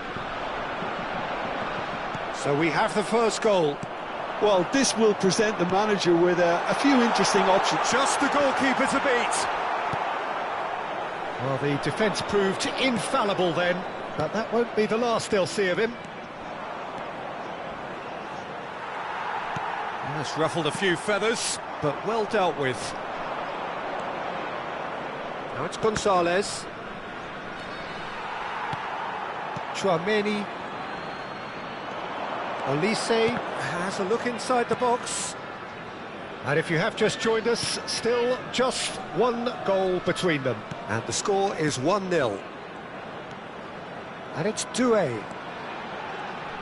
So we have the first goal. Well, this will present the manager with a few interesting options. Just the goalkeeper to beat. Well, the defence proved infallible then, but that won't be the last they'll see of him. That's ruffled a few feathers, but well dealt with. Now it's Gonzalez. Tchouameni. Olise has a look inside the box. And if you have just joined us, still just one goal between them. And the score is 1-0. And it's Doué.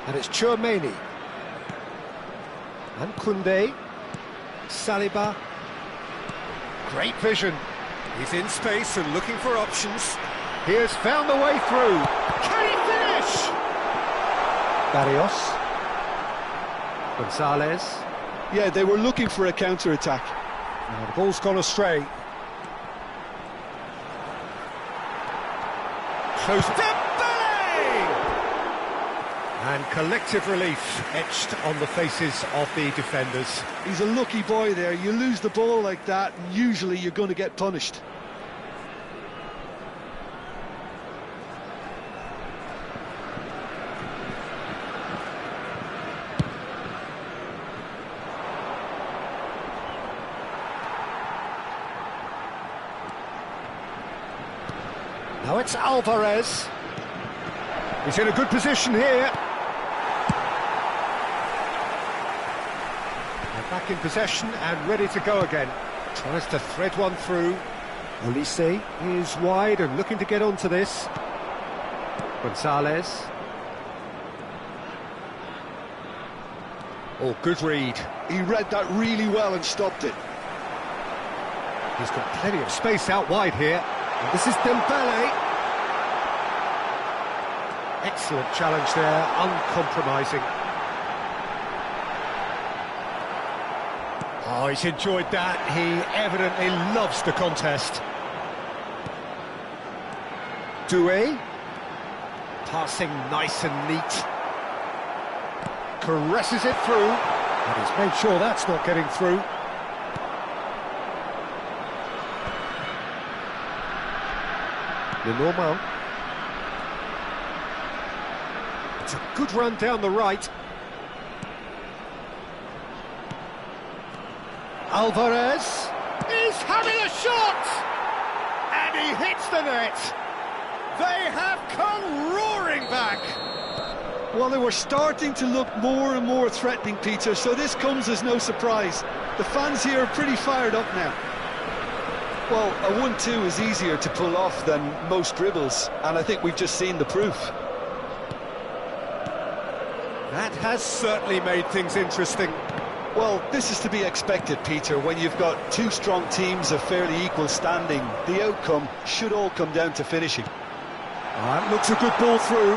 And it's Tchouameni. And Koundé. Saliba. Great vision. He's in space and looking for options. He has found the way through. Can he finish? Barrios. Gonzalez. Yeah, they were looking for a counter-attack. Now the ball's gone astray. Close. Dembele! And collective relief etched on the faces of the defenders. He's a lucky boy there. You lose the ball like that, and usually you're going to get punished. Now it's Alvarez. He's in a good position here. They're back in possession and ready to go again. Tries to thread one through. Olise is wide and looking to get onto this. Gonzalez. Oh, good read. He read that really well and stopped it. He's got plenty of space out wide here. And this is Dembele. Excellent challenge there, uncompromising. Oh, he's enjoyed that. He evidently loves the contest. Doué. Passing nice and neat. Caresses it through. And he's made sure that's not getting through. Lenormand. It's a good run down the right. Alvarez is having a shot! And he hits the net! They have come roaring back! Well, they were starting to look more and more threatening, Peter, so this comes as no surprise. The fans here are pretty fired up now. Well, a 1-2 is easier to pull off than most dribbles, and I think we've just seen the proof. That has certainly made things interesting. Well, this is to be expected, Peter, when you've got two strong teams of fairly equal standing. The outcome should all come down to finishing. That looks a good ball through.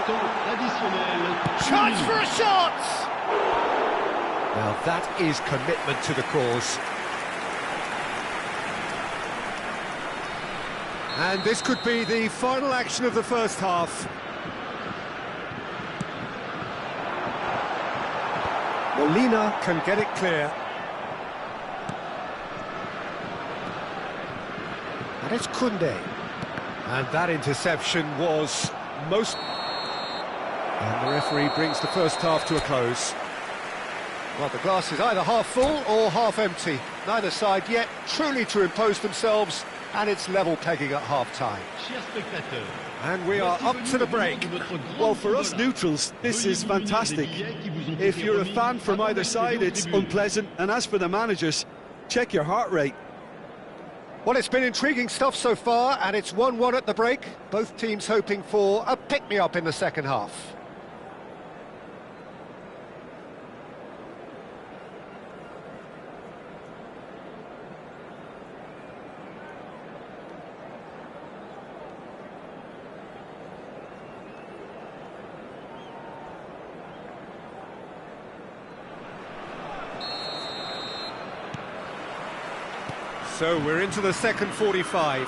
Chance for a shot! Now that is commitment to the cause. And this could be the final action of the first half. Molina can get it clear. And it's Koundé. And that interception was most... And the referee brings the first half to a close. Well, the glass is either half full or half empty. Neither side yet truly to impose themselves, and it's level pegging at half-time. And we are up to the break. Well, for us neutrals, this is fantastic. If you're a fan from either side, it's unpleasant. And as for the managers, check your heart rate. Well, it's been intriguing stuff so far, and it's 1-1 at the break. Both teams hoping for a pick-me-up in the second half. So we're into the second 45.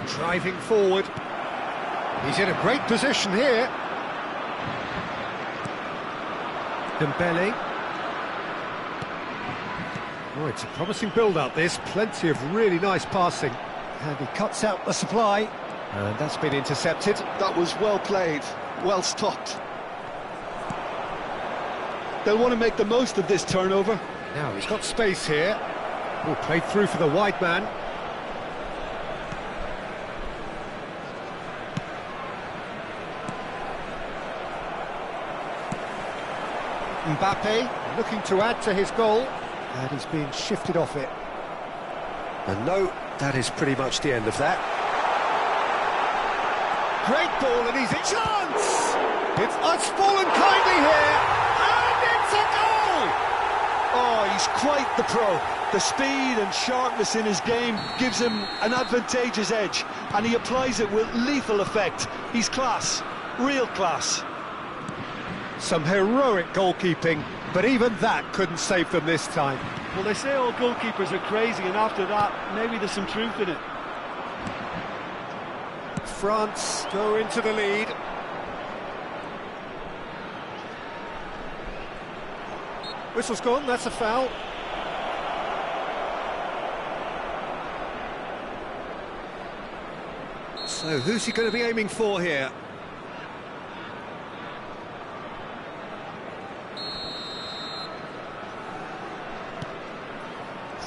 Driving forward. He's in a great position here. Dembele. Oh, it's a promising build-up, this. Plenty of really nice passing. And he cuts out the supply. And that's been intercepted. That was well played. well stopped. They'll want to make the most of this turnover. Now he's got space here. Oh, played through for the wide man. Mbappe looking to add to his goal, and he's being shifted off it. And no, that is pretty much the end of that. Great ball, and he's in chance! It's fallen kindly here, and it's a goal! Oh, he's quite the pro. The speed and sharpness in his game gives him an advantageous edge, and he applies it with lethal effect. He's class, real class. Some heroic goalkeeping, but even that couldn't save them this time. Well, they say all goalkeepers are crazy, and after that, maybe there's some truth in it. France go into the lead. Whistle's gone, that's a foul. So who's he going to be aiming for here?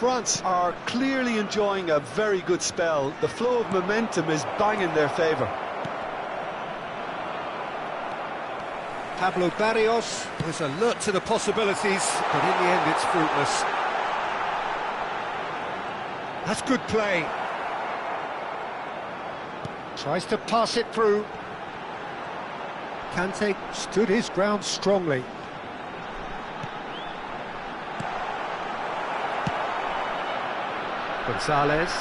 France are clearly enjoying a very good spell. The flow of momentum is bang in their favour. Pablo Barrios was alert to the possibilities, but in the end it's fruitless. That's good play. Tries to pass it through. Kante stood his ground strongly. Gonzalez.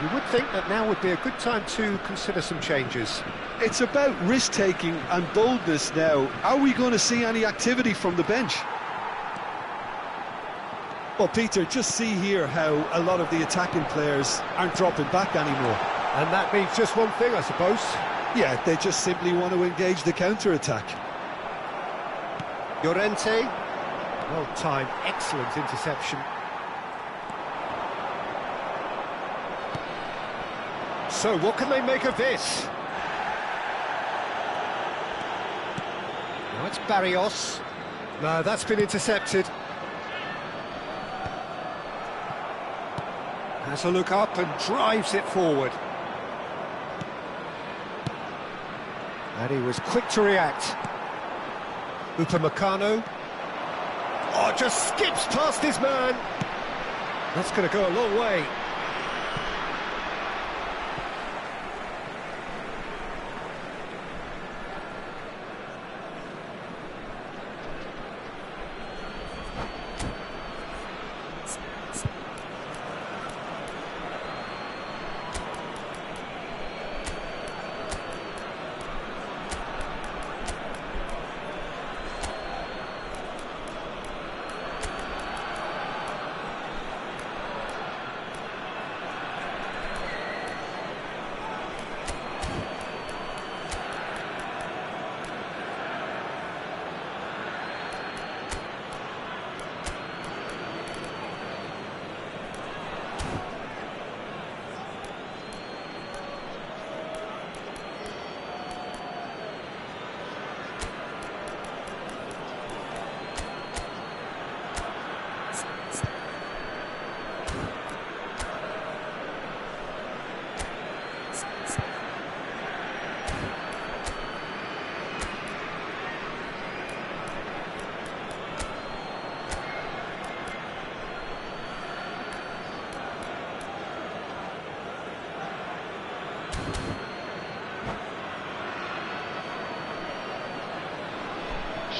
You would think that now would be a good time to consider some changes. It's about risk-taking and boldness now. Are we going to see any activity from the bench? Well, Peter, just see here how a lot of the attacking players aren't dropping back anymore. And that means just one thing, I suppose. Yeah, they just simply want to engage the counter-attack. Llorente. Well timed, excellent interception. So what can they make of this? Now it's Barrios. No, that's been intercepted. Has a look up and drives it forward. And he was quick to react. Upamecano. Oh, just skips past his man. That's going to go a long way.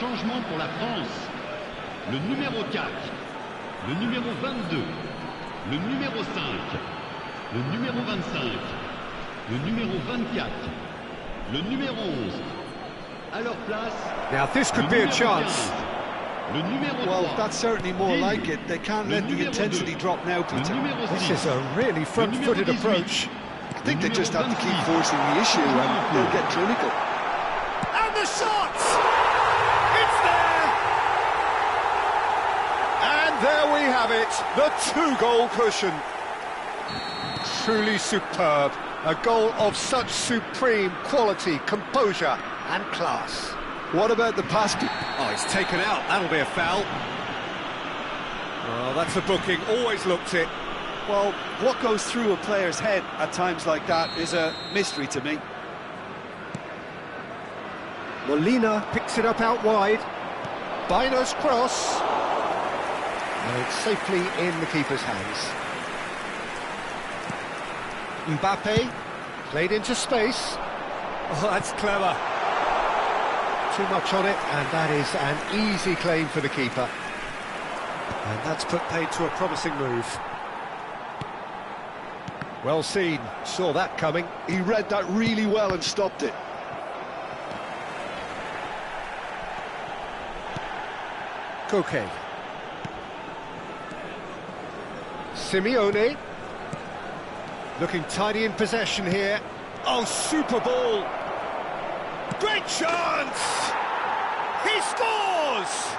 Changement pour la France. Le numéro 4, le numéro 22, le numéro 5, le numéro 25, le numéro 24, le numéro 11. À leur place, Now this could be a chance. 15, le numéro 3. Well, that's certainly more 10, like it. They can't let the intensity 2, drop now, le Peter. numéro This 6, is a really front-footed le numéro 18, approach. I think they just have to keep forcing the issue and they'll get clinical. And the shot! It's there! And there we have it, the two-goal cushion. Truly superb. A goal of such supreme quality, composure and class. What about the pass? Oh, he's taken out. That'll be a foul. Well, that's a booking. Always looked it. Well, what goes through a player's head at times like that is a mystery to me. Molina picks it up out wide. Baina's cross. And it's safely in the keeper's hands. Mbappe played into space. Oh, that's clever. Too much on it, and that is an easy claim for the keeper. And that's put paid to a promising move. Well seen, saw that coming. He read that really well and stopped it. Koke. Simeone. Looking tidy in possession here. Oh, super ball. Great chance! He scores!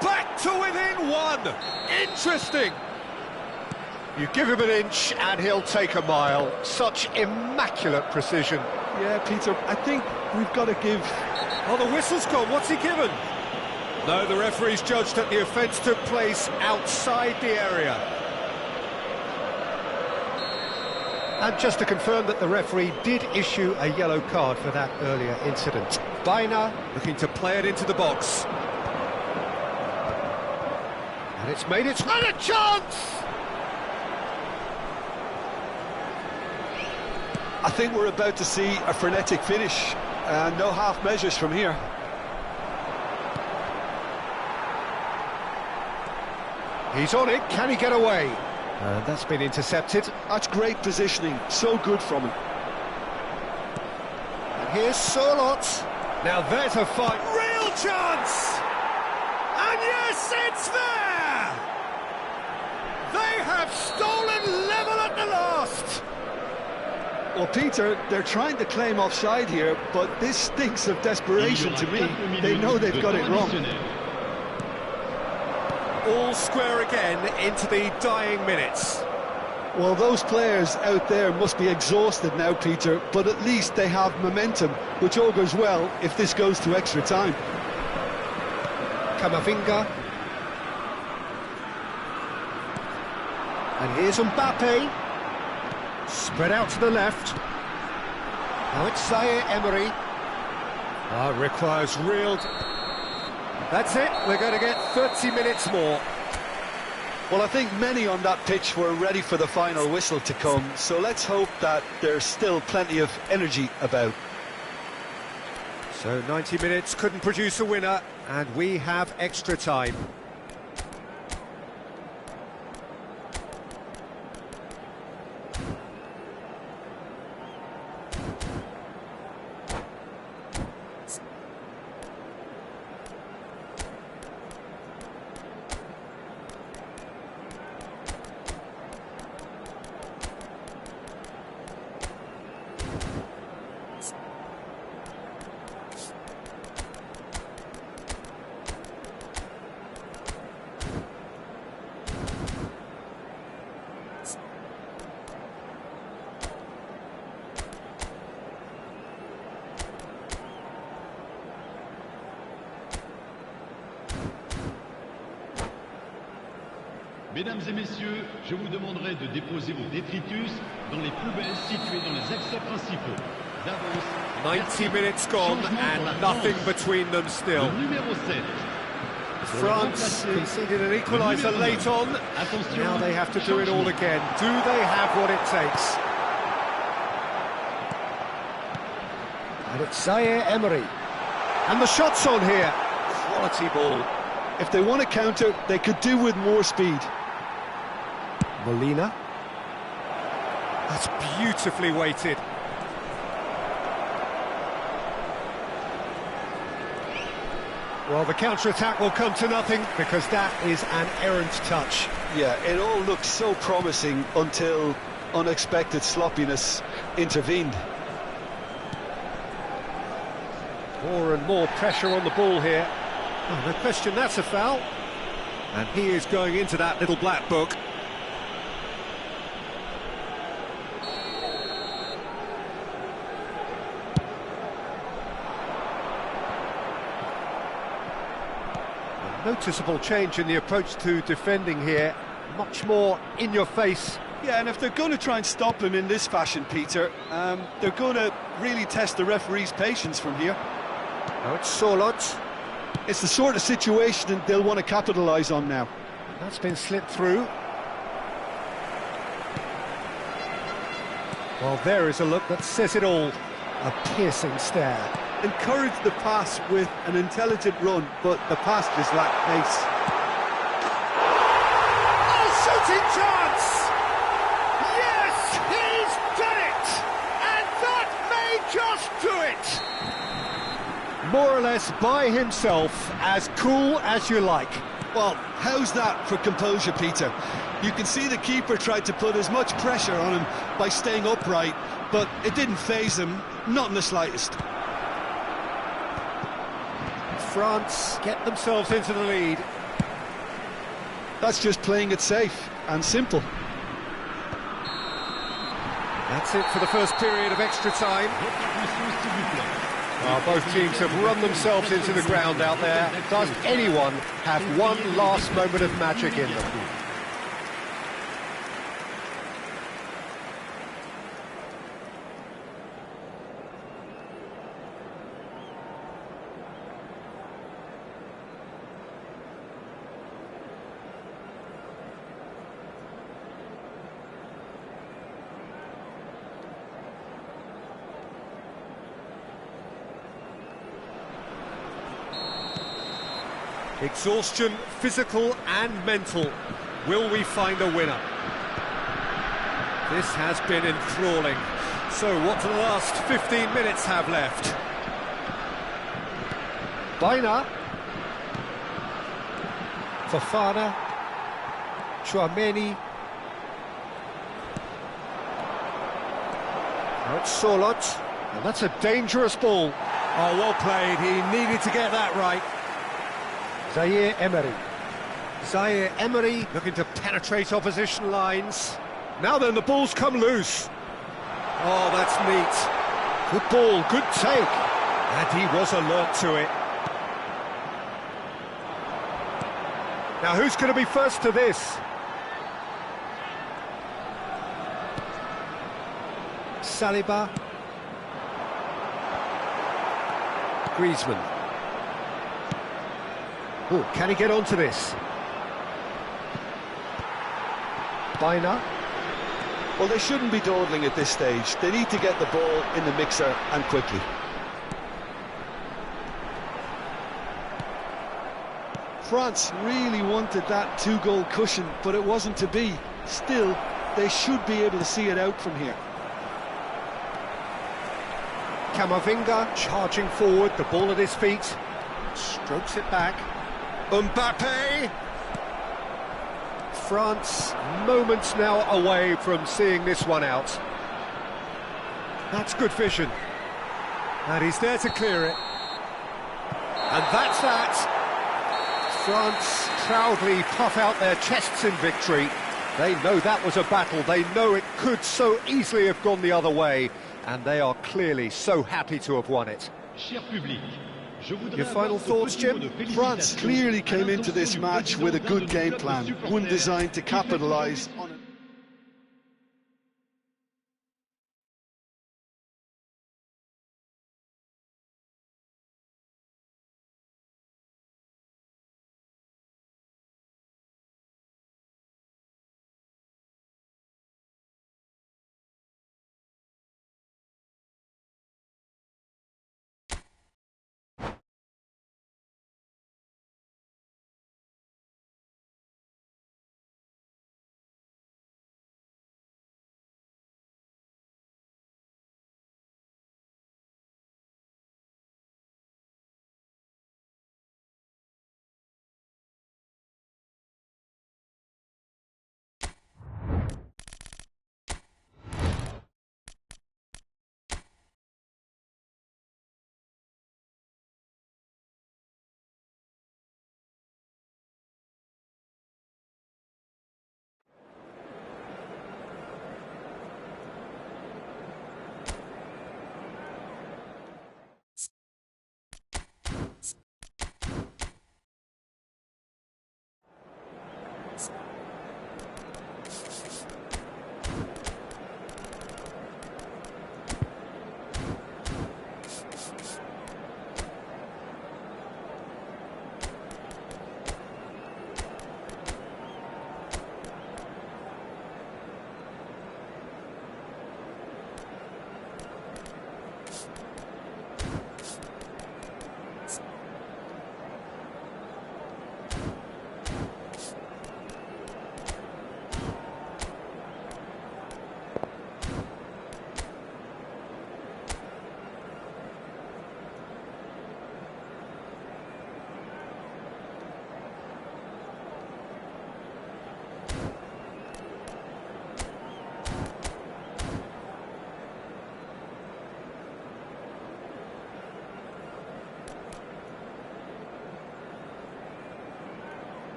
Back to within one. Interesting. You give him an inch and he'll take a mile. Such immaculate precision. Yeah, Peter, I think we've got to give... Oh, the whistle's gone. What's he given? No, the referee's judged that the offence took place outside the area. And just to confirm that the referee did issue a yellow card for that earlier incident. Baina looking to play it into the box. And it's made its... And a chance! I think we're about to see a frenetic finish. No half measures from here. He's on it, can he get away? And that's been intercepted. That's great positioning, so good from him. And here's Sørloth. Now there's a fight. Real chance! And yes, it's there! They have stolen level at the last! Well, Peter, they're trying to claim offside here, but this stinks of desperation to me. They know they've got it wrong. All square again into the dying minutes. Well, those players out there must be exhausted now, Peter, but at least they have momentum, which augurs well if this goes to extra time. Camavinga. And here's Mbappe. Spread out to the left. Now it's Zaire Emery. Oh, requires real... That's it, we're going to get 30 minutes more. Well, I think many on that pitch were ready for the final whistle to come, so let's hope that there's still plenty of energy about. So 90 minutes couldn't produce a winner, and we have extra time. Mesdames et messieurs, je vous demanderai de déposer vos détritus dans les poubelles situées dans les axes principaux. D'avance. 90 minutes gone and nothing between them still. Le numéro 7. France conceded an equaliser late on. Now they have to do it all again. Do they have what it takes? And it's Zaire Emery. And the shot's on here. Quality ball. If they want to counter, they could do with more speed. Molina. That's beautifully weighted. Well, the counter-attack will come to nothing because that is an errant touch. Yeah, it all looked so promising until unexpected sloppiness intervened. More and more pressure on the ball here. Oh, no question, that's a foul. And he is going into that little black book. Noticeable change in the approach to defending here. Much more in your face. Yeah, and if they're going to try and stop him in this fashion, Peter, they're going to really test the referee's patience from here. Now it's Sorloth. It's the sort of situation they'll want to capitalise on now. That's been slipped through. Well, there is a look that says it all. A piercing stare. Encourage the pass with an intelligent run, but the pass just lacked pace. Oh, shooting chance! Yes, he's done it! And that may just do it! More or less by himself, as cool as you like. Well, how's that for composure, Peter? You can see the keeper tried to put as much pressure on him by staying upright, but it didn't faze him, not in the slightest. France get themselves into the lead. That's just playing it safe and simple. That's it for the first period of extra time. Both teams have run themselves into the ground out there. Does anyone have one last moment of magic in them? Exhaustion, physical and mental. Will we find a winner? This has been enthralling. So what do the last 15 minutes have left? Baina. Fofana. Chouameni. Now it's Sorloth. And that's a dangerous ball. Oh, well played. He needed to get that right. Zaire Emery. Zaire Emery looking to penetrate opposition lines. Now then, the ball's come loose. Oh, that's neat. Good ball, good take. And he was alert to it. Now, who's going to be first to this? Saliba. Griezmann. Oh, can he get onto this? Baina. Well, they shouldn't be dawdling at this stage. They need to get the ball in the mixer and quickly. France really wanted that two-goal cushion, but it wasn't to be. Still, they should be able to see it out from here. Camavinga charging forward, the ball at his feet. Strokes it back. Mbappe! France moments now away from seeing this one out. That's good vision. And he's there to clear it. And that's that. France proudly puff out their chests in victory. They know that was a battle. They know it could so easily have gone the other way. And they are clearly so happy to have won it. Your final thoughts, Jim? France clearly came into this match with a good game plan, one designed to capitalise on it.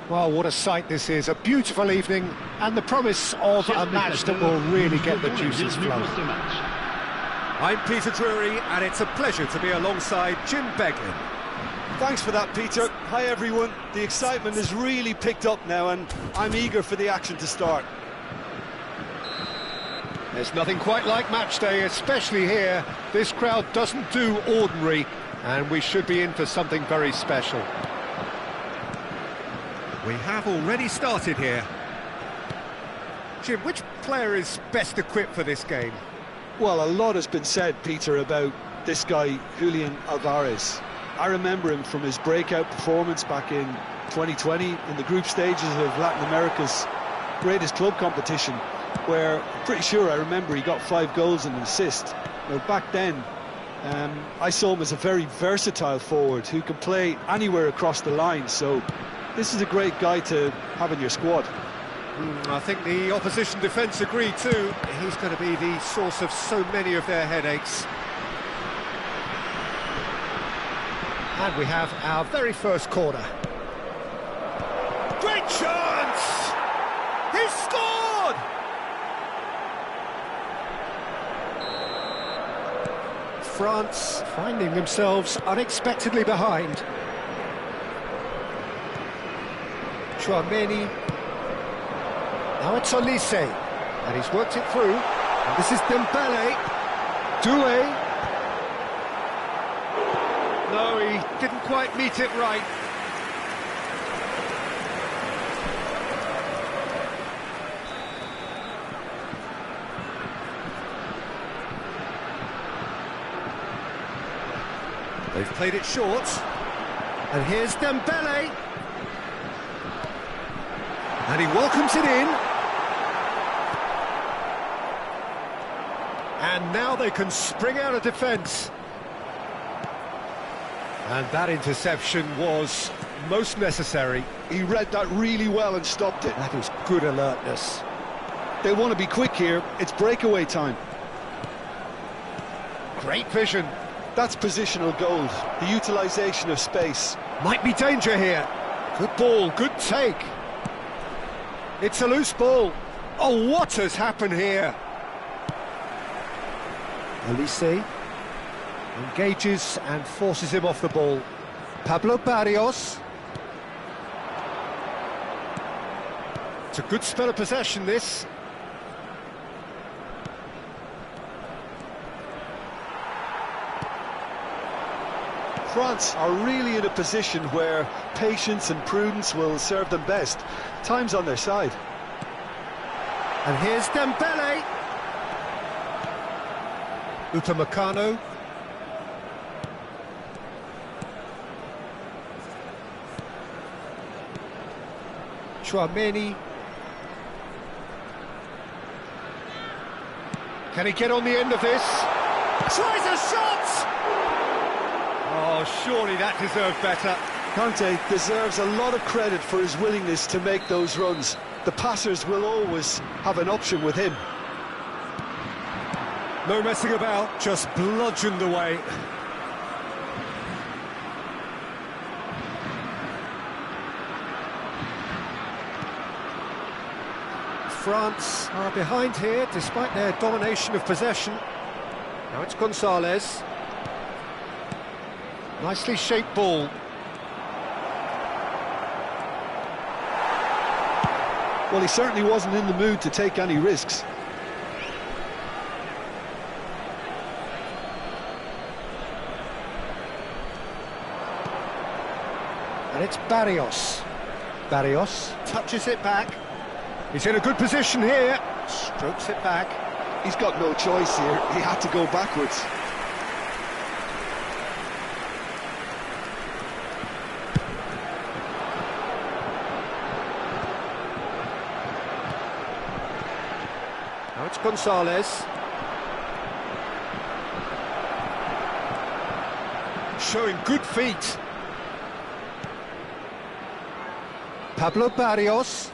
Well, what a sight this is. A beautiful evening and the promise of a match that will really get the juices flowing. I'm Peter Drury, and it's a pleasure to be alongside Jim Beglin. Thanks for that, Peter. Hi, everyone. The excitement has really picked up now, and I'm eager for the action to start. There's nothing quite like match day, especially here. This crowd doesn't do ordinary, and we should be in for something very special. We have already started here. Jim, which player is best equipped for this game? Well, a lot has been said, Peter, about this guy, Julian Alvarez. I remember him from his breakout performance back in 2020 in the group stages of Latin America's greatest club competition, where I'm pretty sure I remember he got 5 goals and an assist. Now, back then, I saw him as a very versatile forward who can play anywhere across the line, so this is a great guy to have in your squad. I think the opposition defence agree too. He's going to be the source of so many of their headaches. And we have our very first corner. Great chance! He's scored! France finding themselves unexpectedly behind. Chouameni. Now it's Olise, and he's worked it through. And this is Dembele. Doué. No, he didn't quite meet it right. They've played it short. And here's Dembele. And he welcomes it in. And now they can spring out of defence. And that interception was most necessary. He read that really well and stopped it. That is good alertness. They want to be quick here. It's breakaway time. Great vision. That's positional gold, the utilisation of space. Might be danger here. Good ball, good take. It's a loose ball. Oh, what has happened here? Olise engages and forces him off the ball. Pablo Barrios. It's a good spell of possession, this. France are really in a position where patience and prudence will serve them best. Time's on their side. And here's Dembele. Upamecano. Chouameni. Can he get on the end of this? Tries a shot! Oh, surely that deserved better. Kanté deserves a lot of credit for his willingness to make those runs. The passers will always have an option with him. No messing about, just bludgeoned away. France are behind here, despite their domination of possession. Now it's Gonzalez. Nicely shaped ball. Well, he certainly wasn't in the mood to take any risks. And it's Barrios. Barrios touches it back. He's in a good position here. Strokes it back. He's got no choice here. He had to go backwards. Now it's Gonzalez. Showing good feet. Pablo Barrios.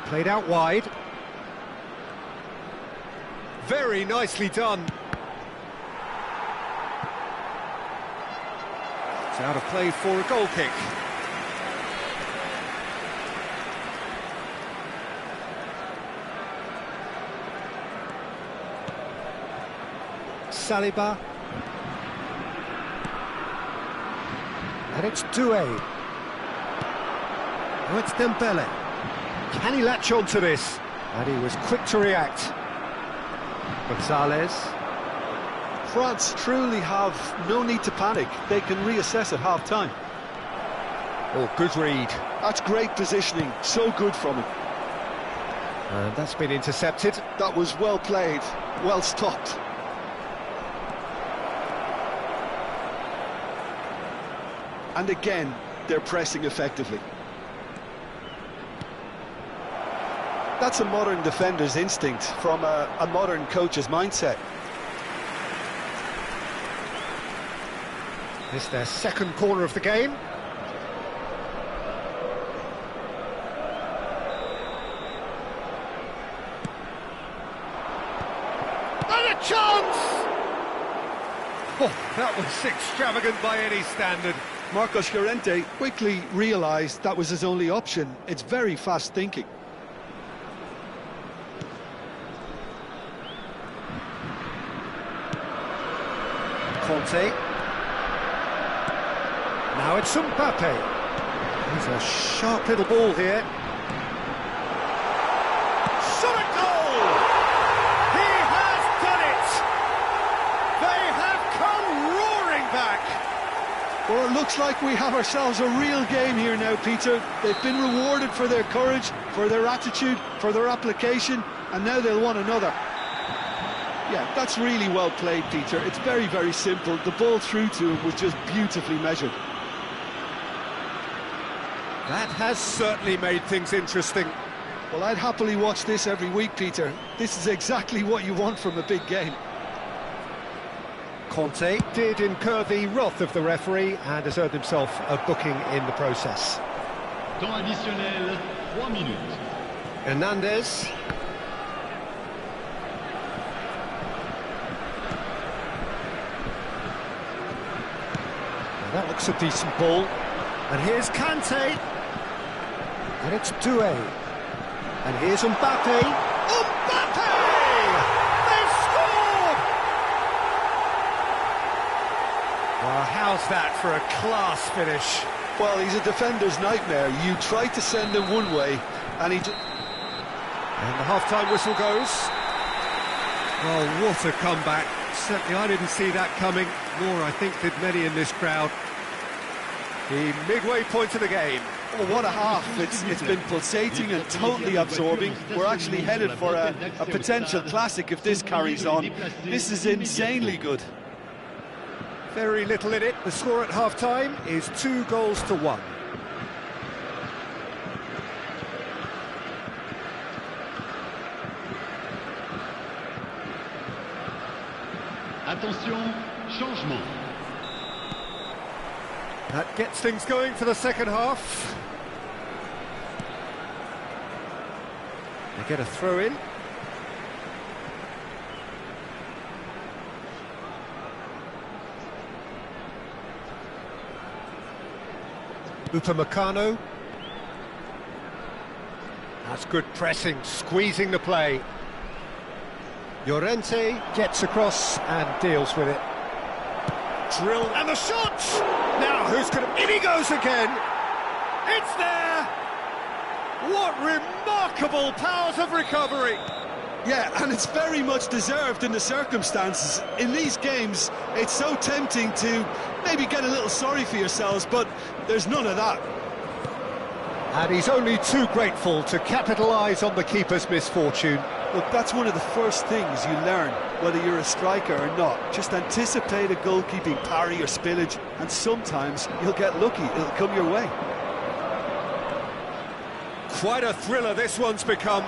Played out wide. Very nicely done. It's out of play for a goal kick. Saliba. And it's Doué. Oh, it's Dembele. Can he latch on to this? And he was quick to react. Gonzalez. France truly have no need to panic. They can reassess at half-time. Oh, good read. That's great positioning, so good from him. And that's been intercepted. That was well played, well stopped. And again, they're pressing effectively. That's a modern defender's instinct from a modern coach's mindset. This is their second corner of the game. And a chance! Oh, that was extravagant by any standard. Marcos Llorente quickly realised that was his only option. It's very fast thinking. Conte. Now it's Mbappe. He's a sharp little ball here. Shot a goal! He has done it! They have come roaring back! Well, it looks like we have ourselves a real game here now, Peter. They've been rewarded for their courage, for their attitude, for their application, and now they'll want another. Yeah, that's really well played, Peter. It's very, very simple. The ball through to him was just beautifully measured. That has certainly made things interesting. Well, I'd happily watch this every week, Peter. This is exactly what you want from a big game. Conte did incur the wrath of the referee and has earned himself a booking in the process. Temps additionnel, 3 minutes. Hernandez. Now that looks a decent ball. And here's Kante. And it's Doué. And here's Mbappe. Mbappe! They've scored! Well, how's that for a class finish? Well, he's a defender's nightmare. You try to send him one way, and he... And the half-time whistle goes. Well, what a comeback. Certainly I didn't see that coming, nor I think did many in this crowd. The midway point of the game. Oh, what a half. It's been pulsating and totally absorbing. We're actually headed for a potential classic if this carries on. This is insanely good. Very little in it. The score at half-time is 2-1. Attention, changement. That gets things going for the second half. They get a throw in. Upamecano. That's good pressing, squeezing the play. Llorente gets across and deals with it. Drill and the shot! Now who's going to... In he goes again! It's there! What remarkable powers of recovery! Yeah, and it's very much deserved in the circumstances. In these games, it's so tempting to maybe get a little sorry for yourselves, but there's none of that. And he's only too grateful to capitalise on the keeper's misfortune. Look, that's one of the first things you learn, whether you're a striker or not. Just anticipate a goalkeeping parry or spillage, and sometimes you'll get lucky, it'll come your way. Quite a thriller this one's become.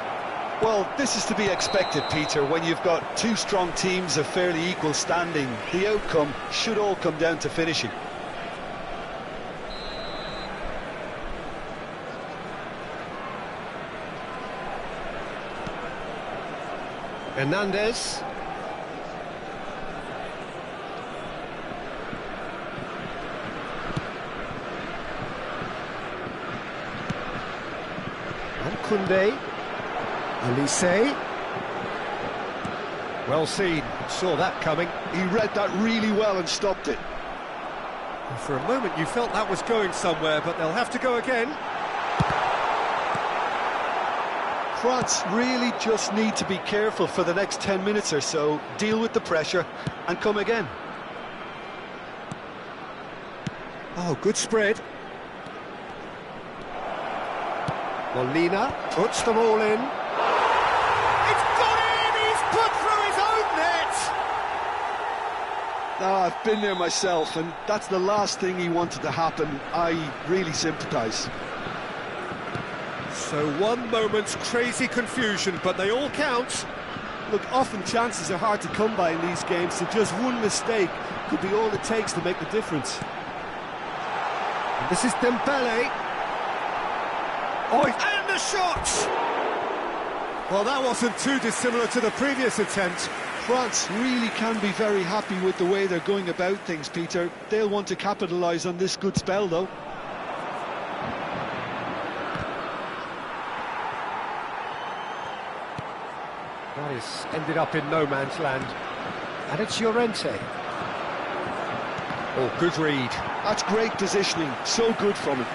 Well, this is to be expected, Peter, when you've got two strong teams of fairly equal standing. The outcome should all come down to finishing. Hernandez. Koundé. Elise. Well seen, saw that coming. He read that really well and stopped it. And for a moment you felt that was going somewhere, but they'll have to go again. France really just need to be careful for the next 10 minutes or so, deal with the pressure and come again. Oh, good spread. Molina puts them all in. It's gone in! He's put through his own net! I've been there myself, and that's the last thing he wanted to happen. I really sympathise. So one moment's crazy confusion, but they all count. Look, often chances are hard to come by in these games, so just one mistake could be all it takes to make the difference. And this is Dembele. Oh, and the shot! Well, that wasn't too dissimilar to the previous attempt. France really can be very happy with the way they're going about things, Peter. They'll want to capitalise on this good spell, though. That is ended up in no man's land. And it's Llorente. Oh, good read. That's great positioning, so good from him.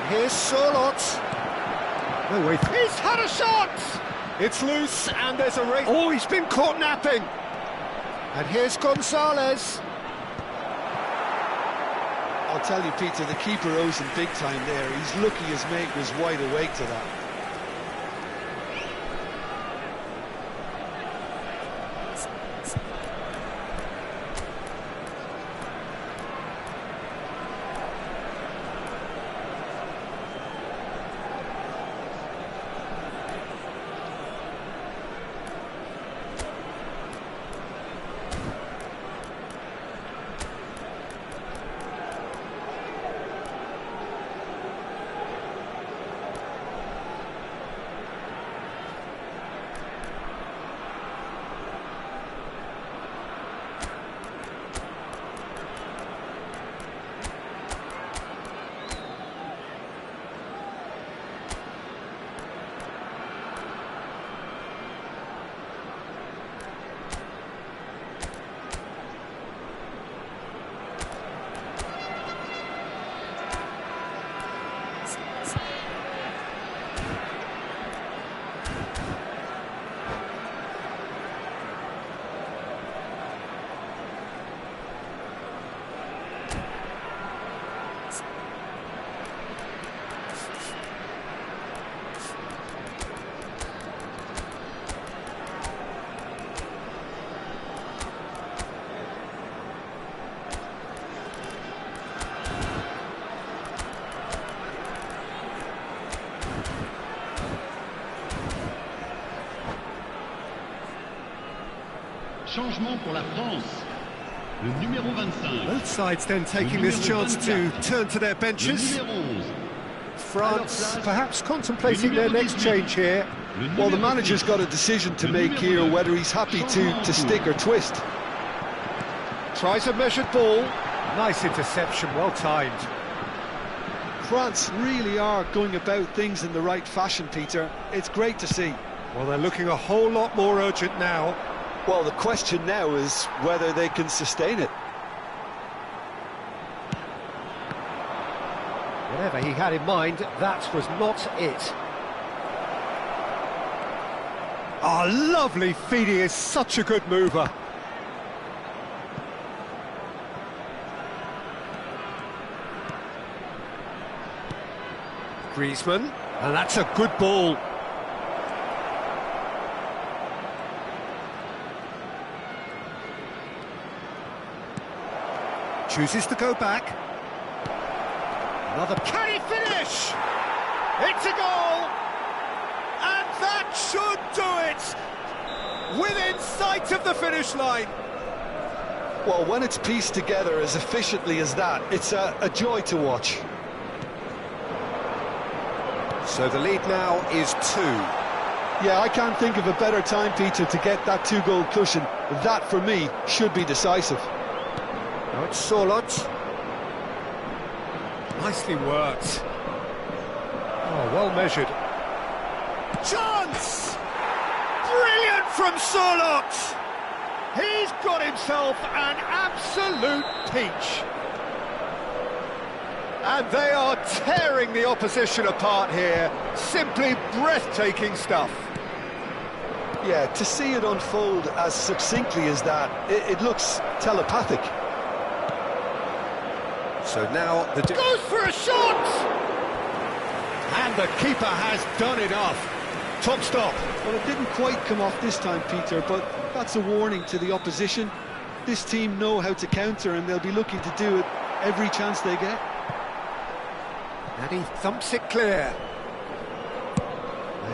Here's Sorloth. No way. He's had a shot! It's loose, and there's a race. Oh, he's been caught napping. And here's Gonzalez. I'll tell you, Peter, the keeper owes him big time there. He's lucky his mate was wide awake to that. Changement pour la France. Le numéro 25. Both sides then taking this chance to turn to their benches. France perhaps contemplating their next change here. Well, the manager's got a decision to make here, whether he's happy to stick or twist. Tries a measured ball. Nice interception, well timed. France really are going about things in the right fashion, Peter. It's great to see. Well, they're looking a whole lot more urgent now. Well, the question now is whether they can sustain it. Whatever he had in mind, that was not it. Oh, lovely feed. He is such a good mover. Griezmann, and that's a good ball. Chooses to go back. Another. Can he finish? It's a goal! And that should do it! Within sight of the finish line. Well, when it's pieced together as efficiently as that, it's a joy to watch. So the lead now is 2. Yeah, I can't think of a better time, Peter, to get that 2-goal cushion. That, for me, should be decisive. Now it's Sorloth. Nicely worked. Oh, well measured. Chance! Brilliant from Surlot! He's got himself an absolute peach. And they are tearing the opposition apart here. Simply breathtaking stuff. Yeah, to see it unfold as succinctly as that, it looks telepathic. So now the... Goes for a shot! And the keeper has done enough. Top stop. Well, it didn't quite come off this time, Peter, but that's a warning to the opposition. This team know how to counter, and they'll be looking to do it every chance they get. And he thumps it clear.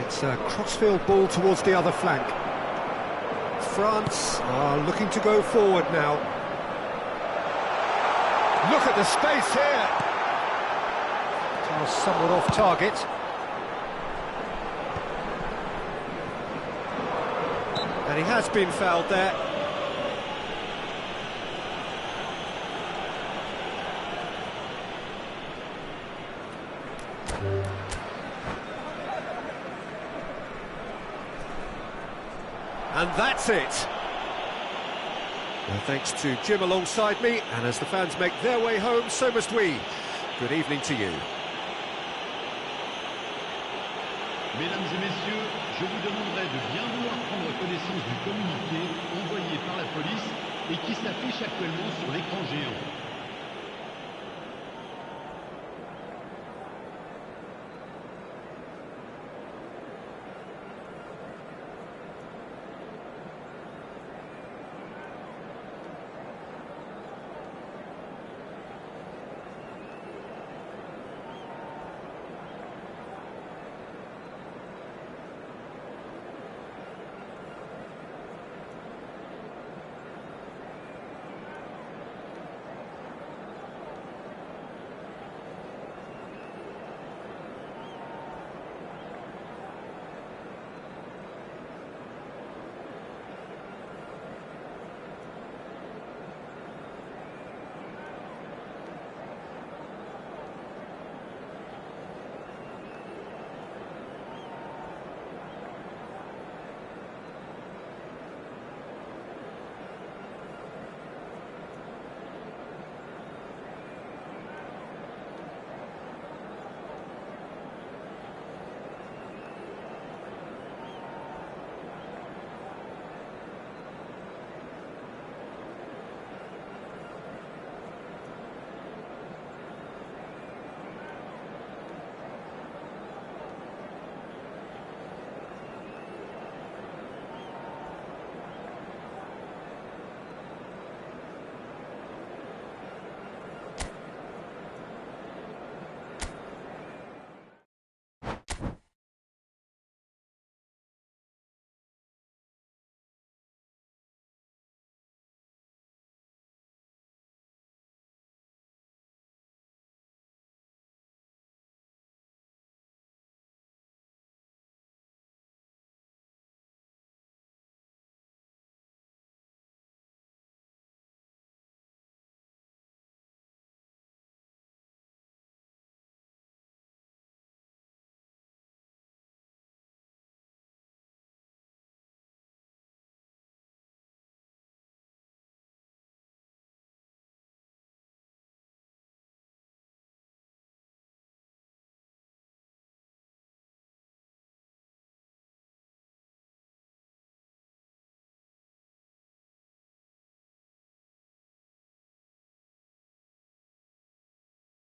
It's a crossfield ball towards the other flank. France are looking to go forward now. Look at the space here. Somewhat off target. And he has been fouled there. And that's it. Well, thanks to Jim alongside me, and as the fans make their way home, so must we. Good evening to you. Mesdames et messieurs, je vous demanderai de bien vouloir prendre connaissance du communiqué envoyé par la police et qui s'affiche actuellement sur l'écran géant.